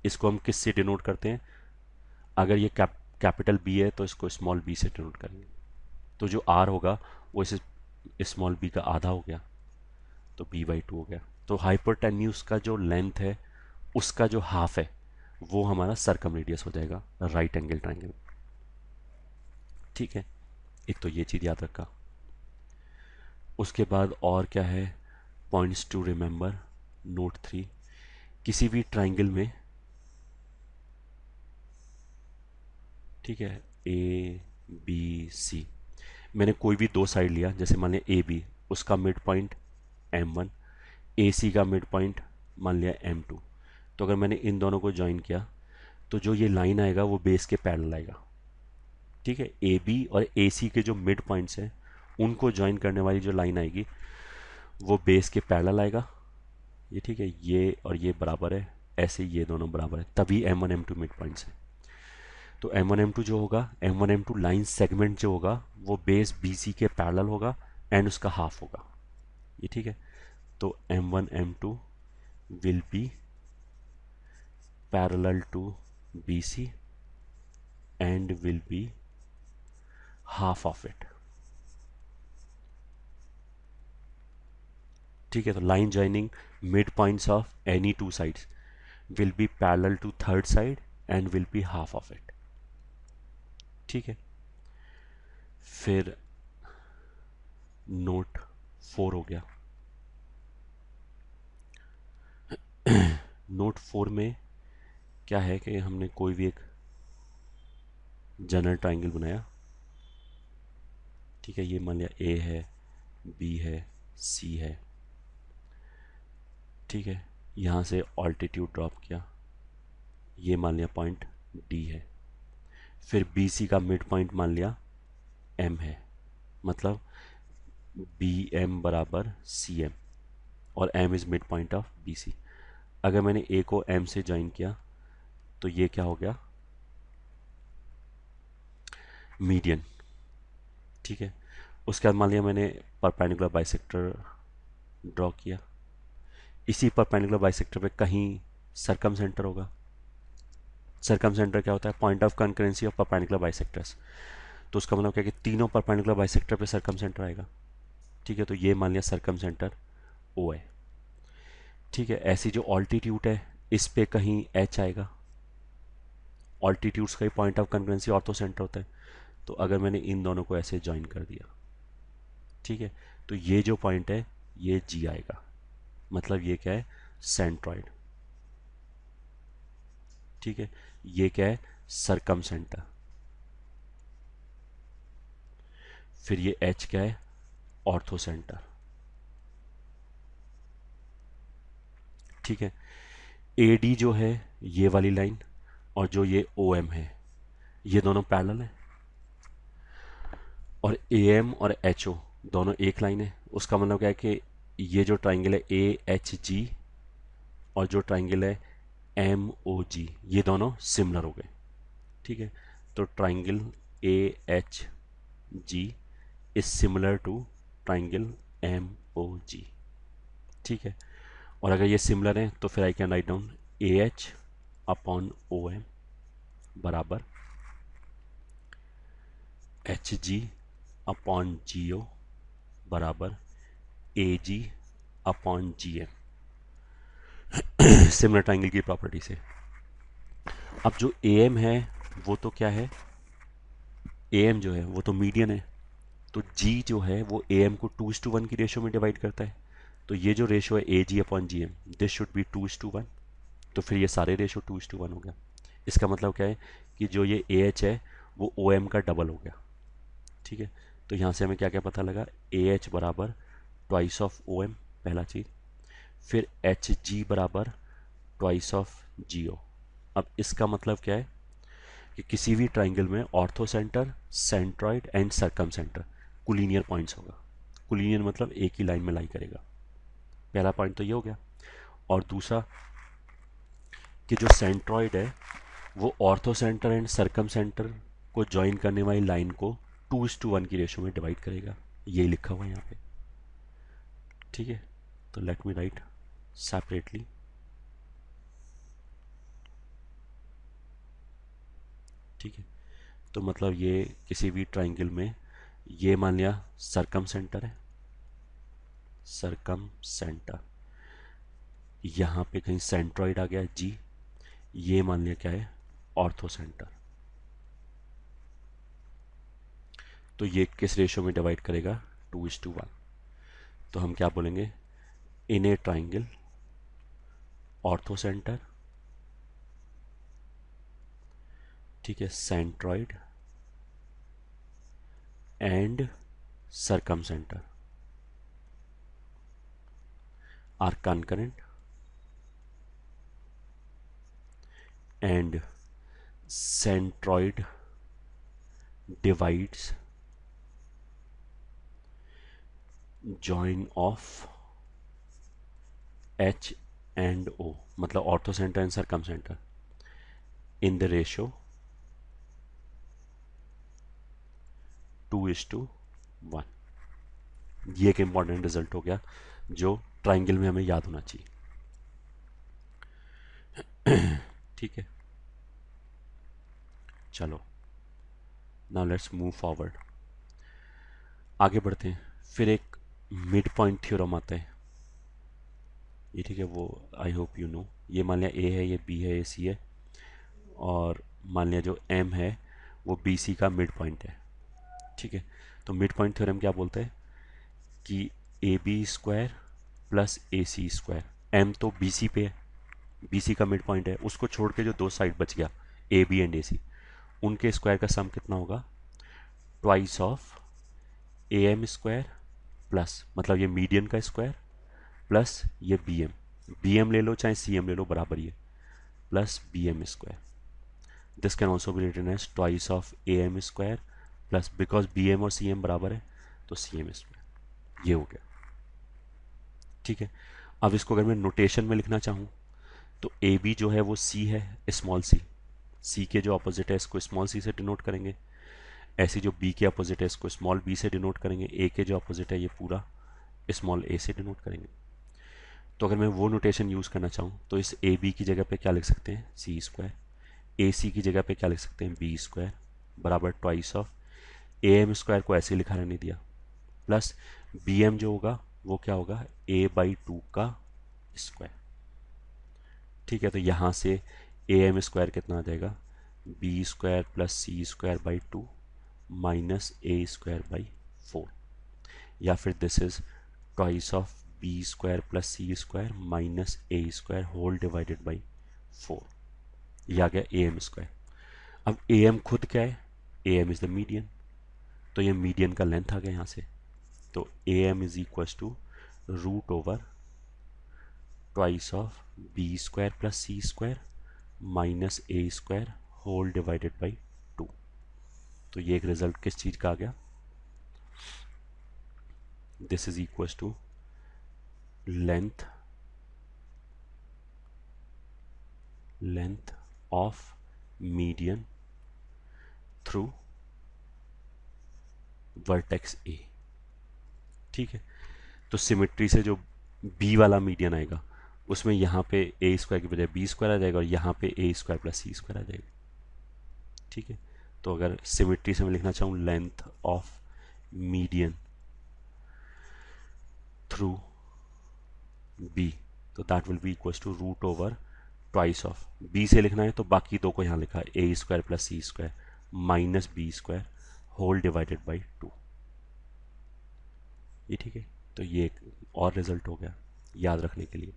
इसको हम किससे डिनोट करते हैं, अगर ये कैपिटल बी है तो इसको स्मॉल बी से डिनोट करेंगे। तो जो आर होगा वो इस स्मॉल बी का आधा हो गया, तो b/2 हो गया। तो हाइपोटेन्यूज का जो लेंथ है उसका जो हाफ है वो हमारा सरकम रेडियस हो जाएगा राइट एंगल ट्राइंगल। ठीक है, एक तो ये चीज़ याद रखा। उसके बाद और क्या है, पॉइंट्स टू रिमेंबर, नोट 3, किसी भी ट्राइंगल में, ठीक है, ए बी सी, मैंने कोई भी दो साइड लिया, जैसे मान लिया ए बी, उसका मिड पॉइंट m1, ए सी का मिड पॉइंट मान लिया m2। तो अगर मैंने इन दोनों को ज्वाइन किया तो जो ये लाइन आएगा वो बेस के पैरेलल आएगा। ठीक है, ए बी और ए सी के जो मिड पॉइंट्स हैं उनको ज्वाइन करने वाली जो लाइन आएगी वो बेस के पैरेलल आएगा। ये ठीक है, ये और ये बराबर है, ऐसे ये दोनों बराबर है, तभी m1 m2 मिड पॉइंट्स है। तो m1 m2 जो होगा, m1 m2 लाइन सेगमेंट जो होगा वो बेस BC के पैरेलल होगा एंड उसका हाफ होगा। ये ठीक है, तो m1 m2 will be parallel to BC and will be half of it. ठीक है, तो line joining mid points of any two sides will be parallel to third side and will be half of it. ठीक है, फिर note 4 हो गया। Note 4 में क्या है कि हमने कोई भी एक जनरल ट्राइंगल बनाया। ठीक है, ये मान लिया ए है, बी है, सी है। ठीक है, यहाँ से ऑल्टीट्यूड ड्रॉप किया, ये मान लिया पॉइंट डी है। फिर बी सी का मिड पॉइंट मान लिया एम है, मतलब बी एम बराबर सी एम, और M is mid point of B C. अगर मैंने ए को एम से ज्वाइन किया तो ये क्या हो गया, मीडियन। ठीक है, उसके बाद मान लिया मैंने परपेंडिकुलर बाइसेक्टर ड्रॉ किया, इसी परपेंडिकुलर बाइसेक्टर पे कहीं सरकम सेंटर होगा। सरकम सेंटर क्या होता है, point of concurrency of perpendicular bisectors. तो उसका मतलब क्या है कि तीनों परपेंडिकुलर बाइसेक्टर पे सरकम सेंटर आएगा। ठीक है, तो ये मान लिया सरकम सेंटर ओ है। ठीक है, ऐसी जो ऑल्टीट्यूड है इस पे कहीं एच आएगा, ऑल्टीट्यूड्स का ही point of concurrency orthocentre होता है। तो अगर मैंने इन दोनों को ऐसे ज्वाइन कर दिया, ठीक है, तो ये जो पॉइंट है ये जी आएगा, मतलब ये क्या है, सेंट्रॉइड। ठीक है, ये क्या है, सरकम सेंटर। फिर ये एच क्या है, ऑर्थो सेंटर। ठीक है, ए डी जो है ये वाली लाइन, और जो ये ओ एम है, ये दोनों पैरेलल है। और ए एम और एच ओ दोनों एक लाइन है, उसका मतलब क्या है कि ये जो ट्राइंगल है ए एच जी और जो ट्राइंगल है एम ओ जी, ये दोनों सिमिलर हो गए। ठीक है, तो triangle A H G is similar to triangle M O G. ठीक है, और अगर ये सिमिलर है तो फिर I can write down A H upon O M बराबर H G upon G O बराबर A G upon G M. Similar triangle की प्रॉपर्टी से अब जो ए एम है वो तो क्या है, ए एम जो है वो तो मीडियन है, तो जी जो है वो ए एम को 2:1 की रेशियो में डिवाइड करता है। तो ये जो रेशियो है A G upon G M, this should be 2:1। तो फिर ये सारे रेशियो 2:1 हो गया। इसका मतलब क्या है कि जो ये ए एच है वो ओ एम का डबल हो गया। ठीक है, तो यहाँ से हमें क्या क्या पता लगा, ए एच बराबर ट्वाइस ऑफ ओ एम, पहला चीज़। फिर एच जी बराबर ट्वाइस ऑफ जी ओ। अब इसका मतलब क्या है कि किसी भी ट्राइंगल में orthocentre, centroid and circumcentre collinear points होगा। कुलीनियर मतलब एक ही लाइन में लाई करेगा। पहला पॉइंट तो ये हो गया। और दूसरा कि जो सेंट्रॉइड है वो ortho centre and circum centre को ज्वाइन करने वाली लाइन को 2:1 की रेशियो में डिवाइड करेगा। ये लिखा हुआ है यहाँ पे। ठीक है, तो लेट मी राइट सेपरेटली। ठीक है, तो मतलब ये किसी भी ट्राइंगल में ये मान लिया सर्कम सेंटर है, सर्कम सेंटर, यहाँ पे कहीं सेंट्रॉइड आ गया जी, ये मान लिया क्या है ऑर्थो सेंटर। तो ये किस रेशियो में डिवाइड करेगा, 2:1। तो हम क्या बोलेंगे, in a triangle orthocentre, ठीक है, centroid and circumcentre are concurrent and centroid divides join of H and O, मतलब ortho centre and circum centre in the ratio 2:1। ये एक इंपॉर्टेंट रिजल्ट हो गया जो ट्राइंगल में हमें याद होना चाहिए। ठीक है, चलो नाउ लेट्स मूव फॉरवर्ड, आगे बढ़ते हैं। फिर एक मिड पॉइंट थ्योरम आता है, ये ठीक है, वो आई होप यू नो। ये मान लिया ए है, ये बी है, ये सी है, और मान लिया जो एम है वो बी सी का मिड पॉइंट है। ठीक है, तो मिड पॉइंट थ्योरम क्या बोलते हैं कि A B square plus A C square, M तो बी सी पे है, बी सी का मिड पॉइंट है, उसको छोड़ के जो दो साइड बच गया ए बी एंड ए सी, उनके स्क्वायर का सम कितना होगा, twice of A M square plus, मतलब ये मीडियन का स्क्वायर, प्लस ये बी एम, बी एम ले लो चाहे सी एम ले लो बराबर ही है, plus B M square. This can also be written as twice of A M square plus, because B M और सी एम बराबर है तो सी एम स्क्वायर। ये हो गया। ठीक है, अब इसको अगर मैं नोटेशन में लिखना चाहूँ तो ए बी जो है वो सी है, स्मॉल सी, सी के जो अपोजिट है इसको स्मॉल सी से डिनोट करेंगे। ऐसी जो बी के अपोजिट है इसको स्मॉल बी से डिनोट करेंगे। ए के जो अपोजिट है ये पूरा स्मॉल ए से डिनोट करेंगे। तो अगर मैं वो नोटेशन यूज़ करना चाहूँ तो इस ए बी की जगह पे क्या लिख सकते हैं, सी स्क्वायर। ए सी की जगह पे क्या लिख सकते हैं, बी स्क्वायर बराबर twice of A M square को ऐसे लिखा रहने दिया, प्लस बी एम जो होगा वो क्या होगा, a/2 का स्क्वायर। ठीक है, तो यहाँ से ए एम स्क्वायर कितना आ जाएगा, B square plus C square by 2 minus A square by 4, या फिर this is twice of B square plus C square minus A square whole divided by 4। ये आ गया ए एम स्क्वायर। अब ए एम खुद क्या है, A M is the median, तो ये मीडियन का लेंथ आ गया यहाँ से। तो A M is equal to root over twice of B square plus C square minus A square whole divided by 2। तो ये एक रिजल्ट किस चीज़ का आ गया, this is equals to length of median through vertex A. ठीक है, तो सिमेट्री से जो बी वाला मीडियन आएगा उसमें यहाँ पे ए स्क्वायर की बजाय बी स्क्वायर आ जाएगा और यहाँ पे ए स्क्वायर प्लस सी स्क्वायर आ जाएगा। ठीक है, तो अगर सिमेट्री से मैं लिखना चाहूँ length of median through B, तो that will be equals to root over twice of B से लिखना है तो बाकी दो को यहाँ लिखा है A square plus C square minus B square whole divided by 2। ये ठीक है, तो ये एक और रिजल्ट हो गया याद रखने के लिए।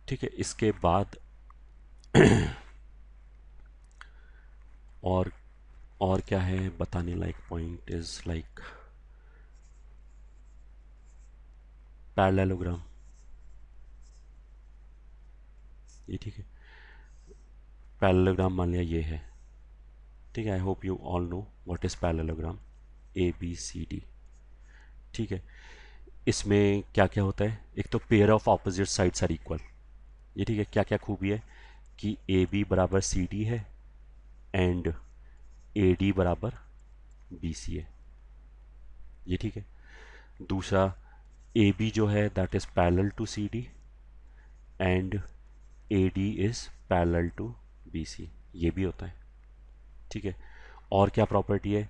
ठीक है, इसके बाद और क्या है बताने like point is like parallelogram. ये ठीक है, पैरेललोग्राम मान लिया ये है। ठीक है, I hope you all know what is parallelogram A B C D. ठीक है, इसमें क्या क्या होता है, एक तो pair of opposite sides are equal. ये ठीक है, क्या क्या खूबी है कि ए बी बराबर सी डी है एंड ए डी बराबर बी सी है। ये ठीक है, दूसरा ए बी जो है that is parallel to C D and A D is parallel to B C, ये भी होता है। ठीक है, और क्या प्रॉपर्टी है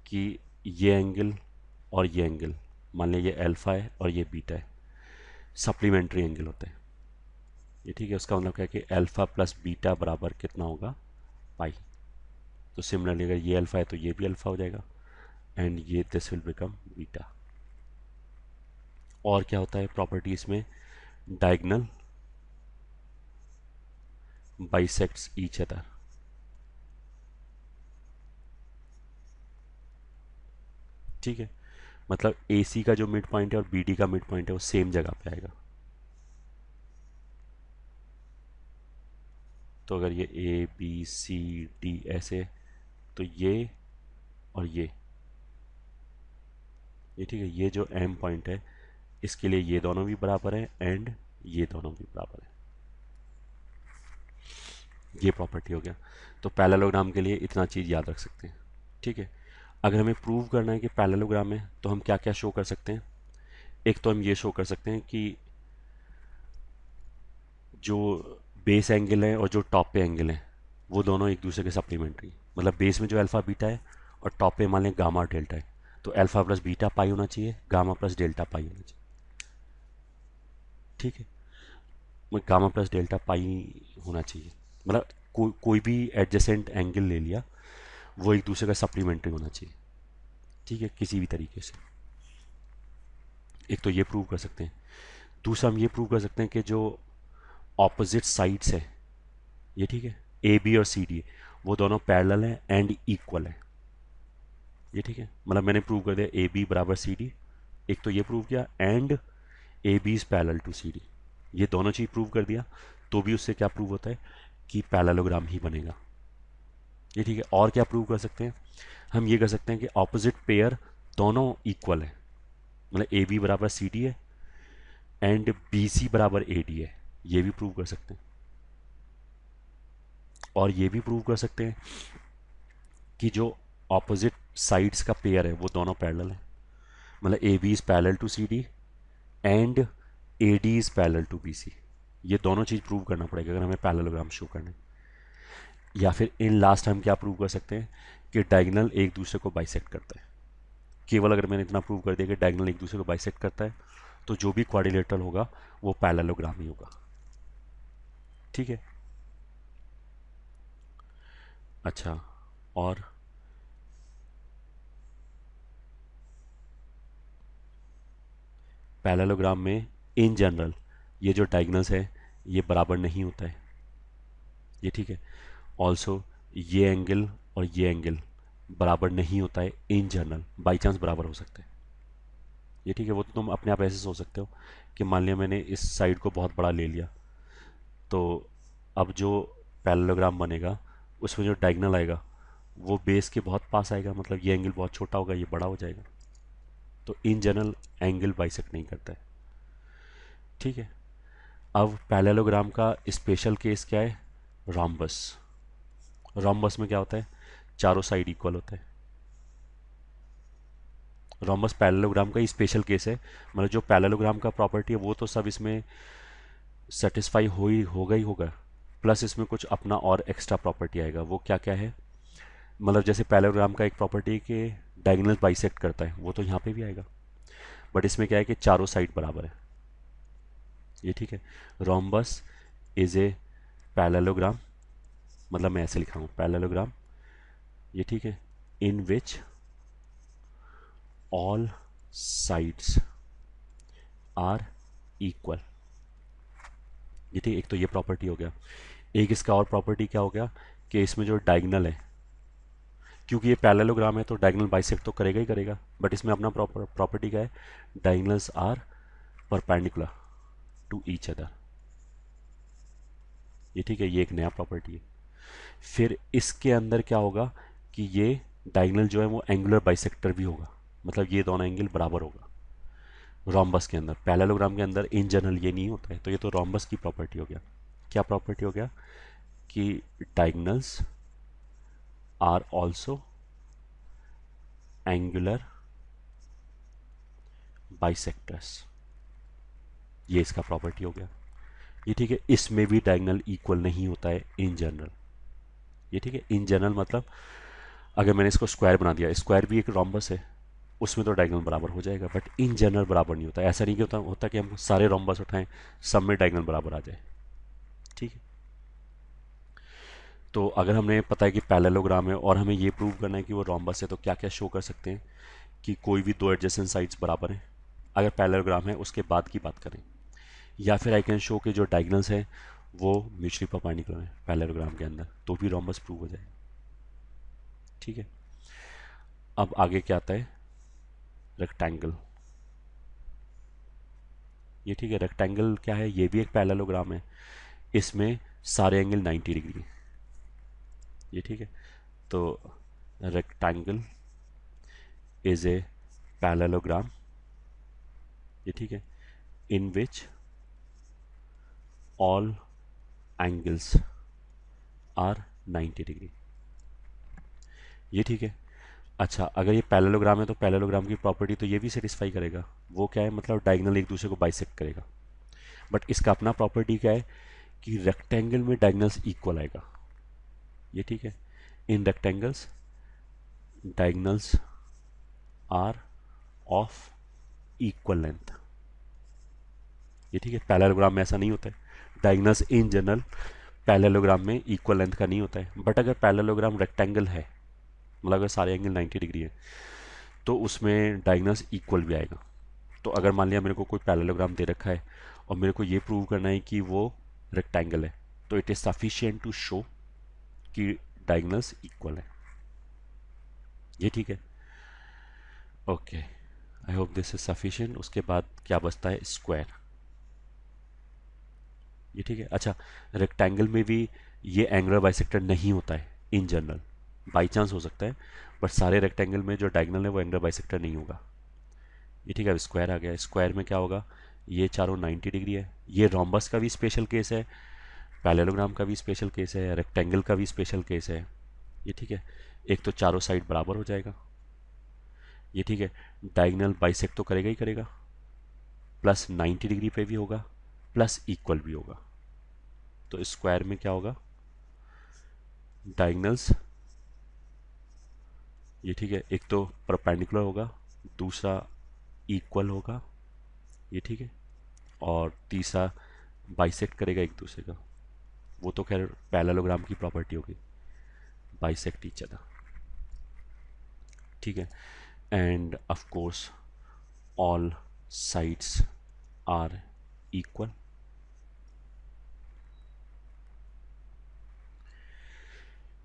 कि ये एंगल और ये एंगल, मान लिया ये अल्फा है और ये बीटा है, सप्लीमेंट्री एंगल होते हैं। ये ठीक है, उसका मतलब क्या है कि अल्फा प्लस बीटा बराबर कितना होगा पाई। तो सिमिलरली अगर ये अल्फा है तो ये भी अल्फा हो जाएगा एंड ये दिस विल बिकम बीटा। और क्या होता है प्रॉपर्टी इसमें, डायगोनल बाइसेक्ट्स ईच अदर। ठीक है, मतलब ए सी का जो मिड पॉइंट है और बी डी का मिड पॉइंट है वो सेम जगह पे आएगा। तो अगर ये ए बी सी डी ऐसे, तो ये और ये ठीक है, ये जो एम पॉइंट है इसके लिए ये दोनों भी बराबर है एंड ये दोनों भी बराबर है। ये प्रॉपर्टी हो गया, तो पैरेललोग्राम के लिए इतना चीज़ याद रख सकते हैं। ठीक है, अगर हमें प्रूव करना है कि पैरेललोग्राम है तो हम क्या क्या शो कर सकते हैं। एक तो हम ये शो कर सकते हैं कि जो बेस एंगल है और जो टॉप पे एंगल है वो दोनों एक दूसरे के सप्लीमेंट्री, मतलब बेस में जो अल्फा बीटा है और टॉप पे मान लें गामा और डेल्टा है, तो अल्फा प्लस बीटा पाई होना चाहिए, गामा प्लस डेल्टा पाई होना चाहिए। ठीक है, मैं गामा प्लस डेल्टा पाई होना चाहिए, मतलब कोई भी एडजेसेंट एंगल ले लिया वो एक दूसरे का सप्लीमेंट्री होना चाहिए। ठीक है, किसी भी तरीके से। एक तो ये प्रूव कर सकते हैं, दूसरा हम ये प्रूव कर सकते हैं कि जो ऑपोजिट साइड्स है, ये ठीक है, ए बी और सी डी वो दोनों पैरेलल हैं एंड इक्वल है। ये ठीक है, मतलब मैंने प्रूव कर दिया ए बी बराबर सी डी, एक तो ये प्रूव किया and A B is parallel to C D, ये दोनों चीज़ प्रूव कर दिया, तो भी उससे क्या प्रूव होता है कि पैरेललोग्राम ही बनेगा। ये ठीक है, और क्या प्रूव कर सकते हैं, हम ये कर सकते हैं कि ऑपोजिट पेयर दोनों इक्वल है, मतलब ए बी बराबर सी डी है एंड बी सी बराबर ए डी है, ये भी प्रूव कर सकते हैं। और ये भी प्रूव कर सकते हैं कि जो ऑपोजिट साइड्स का पेयर है वो दोनों पैरेलल है, मतलब A B is parallel to C D and A D is parallel to B C, ये दोनों चीज़ प्रूव करना पड़ेगा अगर हमें पैरेललोग्राम शो करना है। या फिर इन लास्ट हम क्या प्रूव कर सकते हैं कि डायगोनल एक दूसरे को बाइसेक्ट करता है। केवल अगर मैंने इतना प्रूव कर दिया कि डायगोनल एक दूसरे को बाइसेक्ट करता है तो जो भी क्वाड्रिलेटरल होगा वो पैरेललोग्राम ही होगा। ठीक है, अच्छा, और पैरेललोग्राम में इन जनरल ये जो डायगोनल्स है ये बराबर नहीं होता है। ये ठीक है, ऑल्सो ये एंगल और ये एंगल बराबर नहीं होता है इन जनरल, बाई चांस बराबर हो सकते हैं। ये ठीक है, वो तो तुम अपने आप ऐसे सोच सकते हो कि मान लिया मैंने इस साइड को बहुत बड़ा ले लिया, तो अब जो पैरेललोग्राम बनेगा उसमें जो डायगोनल आएगा वो बेस के बहुत पास आएगा, मतलब ये एंगल बहुत छोटा होगा, ये बड़ा हो जाएगा। तो इन जनरल एंगल बाइसेक्ट नहीं करता है। ठीक है। अब पैरेललोग्राम का स्पेशल केस क्या है? रोम्बस। रोम्बस में क्या होता है? चारों साइड इक्वल होता है। रोम्बस पैरेललोग्राम का ही स्पेशल केस है। मतलब जो पैरेललोग्राम का प्रॉपर्टी है वो तो सब इसमें सेटिस्फाई होगा ही होगा, प्लस इसमें कुछ अपना और एक्स्ट्रा प्रॉपर्टी आएगा। वो क्या क्या है? मतलब जैसे पैरेललोग्राम का एक प्रॉपर्टी है कि डायगोनल बाइसेक्ट करता है, वो तो यहाँ पे भी आएगा। बट इसमें क्या है कि चारों साइड बराबर है। ये ठीक है। रोम्बस इज ए पैरेललोग्राम, मतलब मैं ऐसे लिखा हूँ पैरेललोग्राम, ये ठीक है, in which all sides are equal. ये ठीक, एक तो ये प्रॉपर्टी हो गया। एक इसका और प्रॉपर्टी क्या हो गया कि इसमें जो डायगोनल है, क्योंकि ये पैरेललोग्राम है तो डायगोनल बाइसेक्ट तो करेगा ही करेगा, बट इसमें अपना प्रॉपर्टी क्या है? Diagonals are perpendicular to each other. ये ठीक है, ये एक नया प्रॉपर्टी है। फिर इसके अंदर क्या होगा कि ये डायगोनल जो है वो एंगुलर बाइसेक्टर भी होगा, मतलब ये दोनों एंगल बराबर होगा। रोम्बस के अंदर, पैरेललोग्राम के अंदर इन जनरल ये नहीं होता है, तो ये तो रोम्बस की प्रॉपर्टी हो गया। क्या प्रॉपर्टी हो गया? कि diagonals are also angular bisectors, ये इसका प्रॉपर्टी हो गया। ये ठीक है। इसमें भी डायगोनल इक्वल नहीं होता है इन जनरल। ये ठीक है, इन जनरल मतलब अगर मैंने इसको स्क्वायर बना दिया, स्क्वायर भी एक रोम्बस है, उसमें तो डायगोनल बराबर हो जाएगा, बट इन जनरल बराबर नहीं होता। ऐसा नहीं कि होता कि हम सारे रोम्बस उठाएं, सब में डायगोनल बराबर आ जाए। ठीक है। तो अगर हमें पता है कि पैरेललोग्राम है और हमें ये प्रूव करना है कि वो रोम्बस है, तो क्या क्या शो कर सकते हैं कि कोई भी दो एडजेसेंट साइड्स बराबर हैं, अगर पैरेललोग्राम है उसके बाद की बात करें। या फिर आई कैन शो के जो डायगोनल्स हैं वो म्यूचुअली परपेंडिकुलर है पैरेललोग्राम के अंदर, तो भी रोम्बस प्रूव हो जाएगा। ठीक है। अब आगे क्या आता है? रेक्टेंगल। ये ठीक है, रेक्टेंगल क्या है? ये भी एक पैरेललोग्राम है, इसमें सारे एंगल 90 डिग्री। ये ठीक है। तो रेक्टेंगल इज ए पैरेललोग्राम, ये ठीक है, in which all angles are 90 degree. ये ठीक है। अच्छा, अगर ये पैरेललोग्राम है तो पैरेललोग्राम की प्रॉपर्टी तो ये भी सेटिस्फाई करेगा। वो क्या है? मतलब डायगोनल एक दूसरे को बाइसेक्ट करेगा। बट इसका अपना प्रॉपर्टी क्या है कि रेक्टेंगल में डायगोनल्स इक्वल आएगा। ये ठीक है। In rectangles diagonals are of equal length. ये ठीक है। पैरेललोग्राम में ऐसा नहीं होता है, डायगोनल्स इन जनरल पैरेललोग्राम में इक्वल लेंथ का नहीं होता है। बट अगर पैरेललोग्राम रेक्टेंगल है, मतलब अगर सारे एंगल 90 डिग्री है, तो उसमें डायगोनल्स इक्वल भी आएगा। तो अगर मान लिया मेरे को कोई पैरेललोग्राम दे रखा है और मेरे को ये प्रूव करना है कि वो रेक्टेंगल है, तो it is sufficient to show कि डायगोनल्स इक्वल है। ये ठीक है। Okay, I hope this is sufficient. उसके बाद क्या बचता है? स्क्वायर। ये ठीक है। अच्छा, रेक्टेंगल में भी ये एंगुलर बाइसेक्टर नहीं होता है इन जनरल, बाई चांस हो सकता है, बट सारे रेक्टेंगल में जो डायगोनल है वो एंगुलर बाइसेक्टर नहीं होगा। ये ठीक है। अब स्क्वायर आ गया। स्क्वायर में क्या होगा? ये चारों 90 डिग्री है। ये रोम्बस का भी स्पेशल केस है, पैरेललोग्राम का भी स्पेशल केस है, रेक्टेंगल का भी स्पेशल केस है। ये ठीक है। एक तो चारों साइड बराबर हो जाएगा। ये ठीक है। डायगोनल बाइसेक्ट तो करेगा ही करेगा, प्लस 90 डिग्री पे भी होगा, प्लस इक्वल भी होगा। तो स्क्वायर में क्या होगा? डायगोनल्स, ये ठीक है, एक तो परपेंडिकुलर होगा, दूसरा इक्वल होगा। ये ठीक है। और तीसरा बाइसेक्ट करेगा एक दूसरे का। वो तो खैर पैरेललोग्राम की प्रॉपर्टी होगी, बाइसेक्ट ईच अदर। ठीक है। And of course all sides are equal.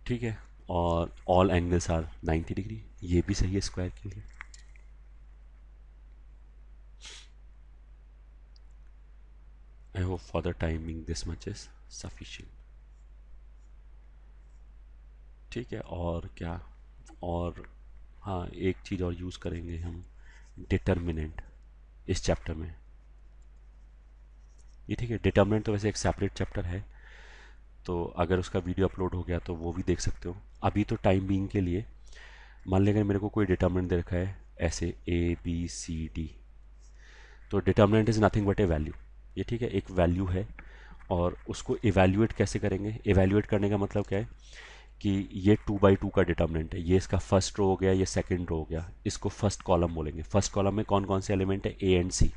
ठीक है। और ऑल एंगल्स आर 90 डिग्री, ये भी सही है स्क्वायर के लिए। I hope for the timing this much is sufficient. ठीक है, और क्या, और हाँ एक चीज़ और यूज़ करेंगे हम, डिटर्मिनेंट, इस चैप्टर में। ये ठीक है, डिटर्मिनेंट तो वैसे एक सेपरेट चैप्टर है, तो अगर उसका वीडियो अपलोड हो गया तो वो भी देख सकते हो। अभी तो टाइम बीइंग के लिए मान लें अगर मेरे को कोई डिटर्मिनेंट दे रखा है ऐसे ABCD, तो determinant is nothing but A value. ये ठीक है, एक वैल्यू है, और उसको इवेल्युएट कैसे करेंगे? इवेल्युएट करने का मतलब क्या है कि ये 2 by 2 का डिटर्मिनेंट है, ये इसका फर्स्ट रो हो गया, ये सेकंड रो हो गया, इसको फर्स्ट कॉलम बोलेंगे। फर्स्ट कॉलम में कौन कौन से एलिमेंट है? A and C।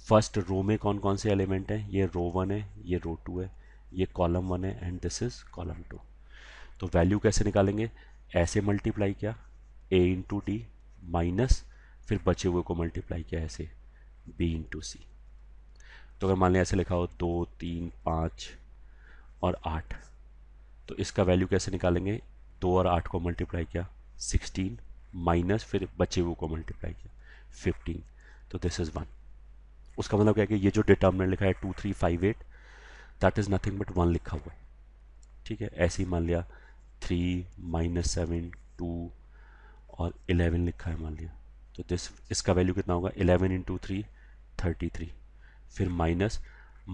First row में कौन कौन से एलिमेंट हैं? ये रो 1 है, ये रो 2 है, ये कॉलम 1 है, एंड दिस इज कॉलम 2। तो वैल्यू कैसे निकालेंगे? ऐसे मल्टीप्लाई किया A इंटू डी, माइनस फिर बचे हुए को मल्टीप्लाई किया ऐसे B इंटू सी। तो अगर मान लिया ऐसे लिखा हो 2 3 5 और 8, तो इसका वैल्यू कैसे निकालेंगे? 2 और 8 को मल्टीप्लाई किया 16, माइनस फिर बचे हुए को मल्टीप्लाई किया 15, तो दिस इज 1। उसका मतलब क्या है कि ये जो डिटर्मिनेंट लिखा है 2358, दैट इज नथिंग बट 1 लिखा हुआ है। ठीक है, ऐसे ही मान लिया 3 -7 2 और 11 लिखा है मान लिया, तो दिस इसका वैल्यू कितना होगा? 11 इंटू 3 33, फिर माइनस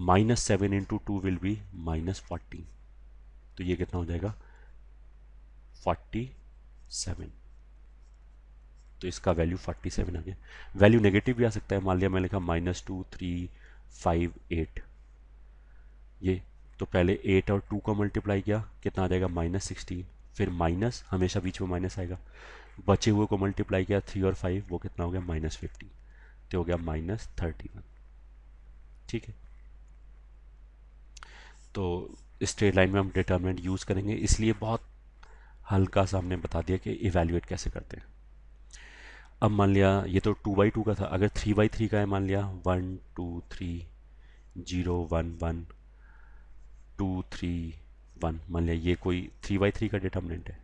-7 इंटू 2 विल बी -14, तो ये कितना हो जाएगा? 47। तो इसका वैल्यू 47 आ गया। वैल्यू नेगेटिव भी आ सकता है, मान लिया मैं लिखा -2 3 5 8, ये तो पहले 8 और 2 का मल्टीप्लाई किया, कितना आ जाएगा? -16, फिर माइनस, हमेशा बीच में माइनस आएगा, बचे हुए को मल्टीप्लाई किया 3 और 5, वो कितना हो गया? -15, तो हो गया -31। ठीक है, तो स्ट्रेट लाइन में हम डिटर्मिनेंट यूज़ करेंगे, इसलिए बहुत हल्का सा हमने बता दिया कि इवेल्युएट कैसे करते हैं। अब मान लिया ये तो 2 by 2 का था, अगर 3 by 3 का है, मान लिया 1 2 3 0 1 1 2 3 1, मान लिया ये कोई 3 by 3 का डिटर्मिनेंट है।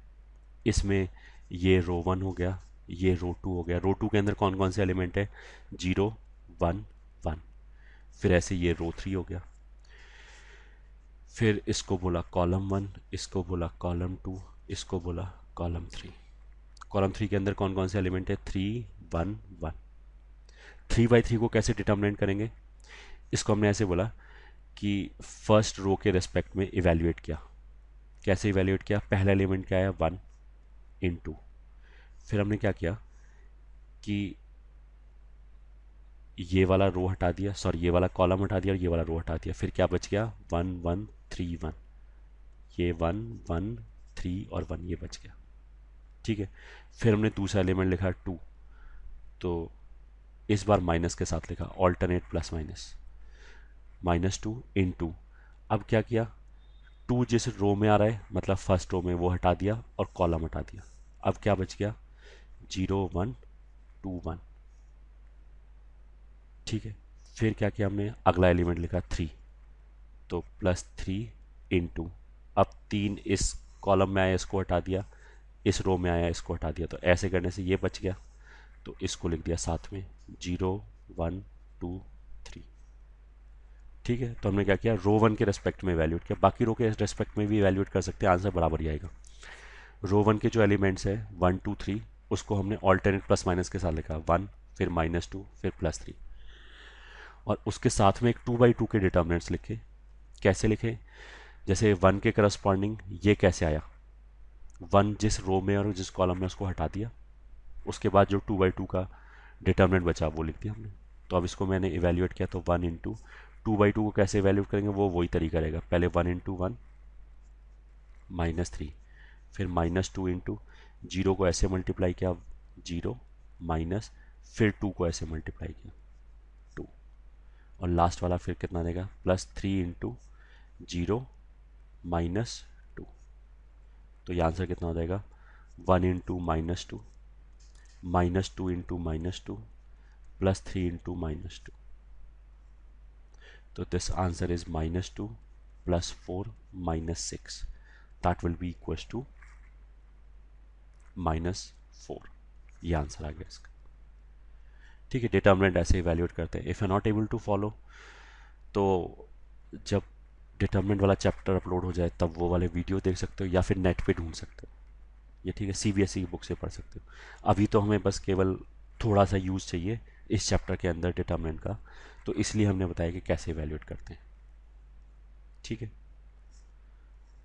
इसमें ये रो 1 हो गया, ये रो 2 हो गया, रो 2 के अंदर कौन कौन से एलिमेंट है? 0 1 1, फिर ऐसे ये रो 3 हो गया, फिर इसको बोला कॉलम 1, इसको बोला कॉलम 2, इसको बोला कॉलम 3। कॉलम 3 के अंदर कौन कौन से एलिमेंट है? 3 1 1। 3 by 3 को कैसे डिटर्मिनेट करेंगे? इसको हमने ऐसे बोला कि फर्स्ट रो के रेस्पेक्ट में इवेल्युएट किया। कैसे इवेल्युएट किया? पहला एलिमेंट क्या है? 1 इंटू, फिर हमने क्या किया कि ये वाला रो हटा दिया, सॉरी ये वाला कॉलम हटा दिया और ये वाला रो हटा दिया, फिर क्या बच गया? 1 1 3 1, ये 1 1 3 और 1 ये बच गया। ठीक है, फिर हमने दूसरा एलिमेंट लिखा 2, तो इस बार माइनस के साथ लिखा, ऑल्टरनेट प्लस माइनस, -2 इंटू, अब क्या किया? 2 जिस रो में आ रहा है मतलब फर्स्ट रो में, वो हटा दिया और कॉलम हटा दिया, अब क्या बच गया? 0 1 2 1। ठीक है, फिर क्या किया हमने? अगला एलिमेंट लिखा 3, तो +3 इंटू, अब 3 इस कॉलम में आया, इसको हटा दिया, इस रो में आया, इसको हटा दिया, तो ऐसे करने से ये बच गया, तो इसको लिख दिया साथ में 0 1 2 3। ठीक है, तो हमने क्या किया? रो 1 के रेस्पेक्ट में वैल्यूट किया, बाकी रो के रेस्पेक्ट में भी वैल्यूट कर सकते हैं, आंसर बराबर ही आएगा। रो 1 के जो एलिमेंट्स है 1 2 3, उसको हमने ऑल्टरनेट प्लस माइनस के साथ लिखा, 1 फिर -2 फिर +3, और उसके साथ में एक 2 by 2 के डिटर्मिनेंट्स लिखे। कैसे लिखे? जैसे 1 के करस्पॉन्डिंग ये कैसे आया? 1 जिस रो में और जिस कॉलम में, उसको हटा दिया, उसके बाद जो 2 by 2 का डिटर्मिनेंट बचा वो लिख दिया हमने। तो अब इसको मैंने इवेल्युएट किया, तो 1 इंटू 2 by 2 को कैसे इवेल्युएट करेंगे? वो वही तरीका रहेगा, पहले 1 इंटू 1 -3, फिर -2 इंटू, जीरो को ऐसे मल्टीप्लाई किया 0 माइनस, फिर 2 को ऐसे मल्टीप्लाई किया 2, और लास्ट वाला फिर कितना देगा? +3 इंटू 0 -2, तो ये आंसर कितना हो जाएगा? 1 इंटू -2 -2 इंटू -2 +3 इंटू -2, तो this answer is -2 +4 -6, that will be equals to -4। ये आंसर आ गया इसका। ठीक है, डिटर्मिनेंट ऐसे इवेल्युएट करते हैं। If you not able to follow, तो जब डिटर्मिनेंट वाला चैप्टर अपलोड हो जाए तब वो वाले वीडियो देख सकते हो, या फिर नेट पे ढूंढ सकते हो। ये ठीक है, सीबीएसई की बुक से पढ़ सकते हो। अभी तो हमें बस केवल थोड़ा सा यूज़ चाहिए इस चैप्टर के अंदर डिटर्मिनेंट का, तो इसलिए हमने बताया कि कैसे इवेल्युएट करते हैं। ठीक है,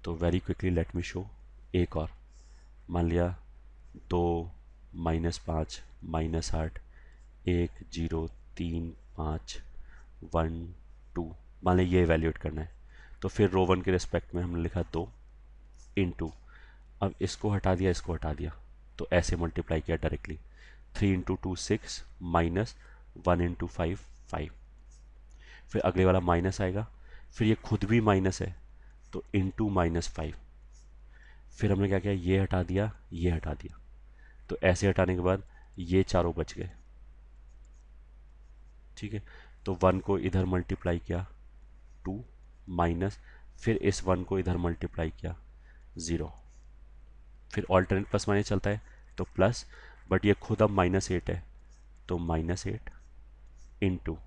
तो very quickly let me show एक और। मान लिया 2 -5 -8 1 0 3 5 1 2, मान लिया ये इवेल्युएट करना है। तो फिर रो वन के रिस्पेक्ट में हमने लिखा 2 इंटू, अब इसको हटा दिया, इसको हटा दिया, तो ऐसे मल्टीप्लाई किया डायरेक्टली। 3 × 2 6 -1 × 5 5। फिर अगले वाला माइनस आएगा, फिर ये खुद भी माइनस है तो इंटू -5। फिर हमने क्या किया, ये हटा दिया, ये हटा दिया, तो ऐसे हटाने के बाद ये चारों बच गए। ठीक है, तो 1 को इधर मल्टीप्लाई किया 2 माइनस, फिर इस 1 को इधर मल्टीप्लाई किया 0, फिर ऑल्टरनेट प्लस माइनस चलता है तो प्लस, बट ये खुद अब -8 है तो -8 इंटू,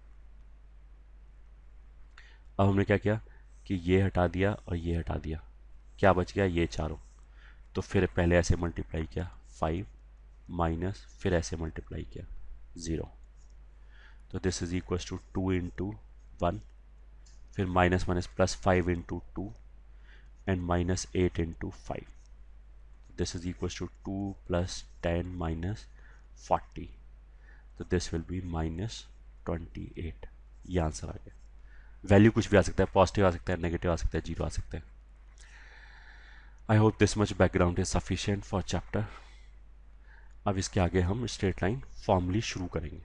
अब हमने क्या किया कि ये हटा दिया और ये हटा दिया, क्या बच गया, ये चारों। तो फिर पहले ऐसे मल्टीप्लाई किया 5 माइनस, फिर ऐसे मल्टीप्लाई किया 0, तो दिस इज इक्वल टू 2 × 1, फिर minus minus plus 5 × 2 and -8 × 5, this is equal to 2 + 10 - 40, तो दिस विल बी -28। ये आंसर आ गया। वैल्यू कुछ भी आ सकता है, पॉजिटिव आ सकता है, नेगेटिव आ सकता है, 0 आ सकता है। I hope this much background is sufficient for chapter. अब इसके आगे हम स्ट्रेट लाइन फॉर्मली शुरू करेंगे।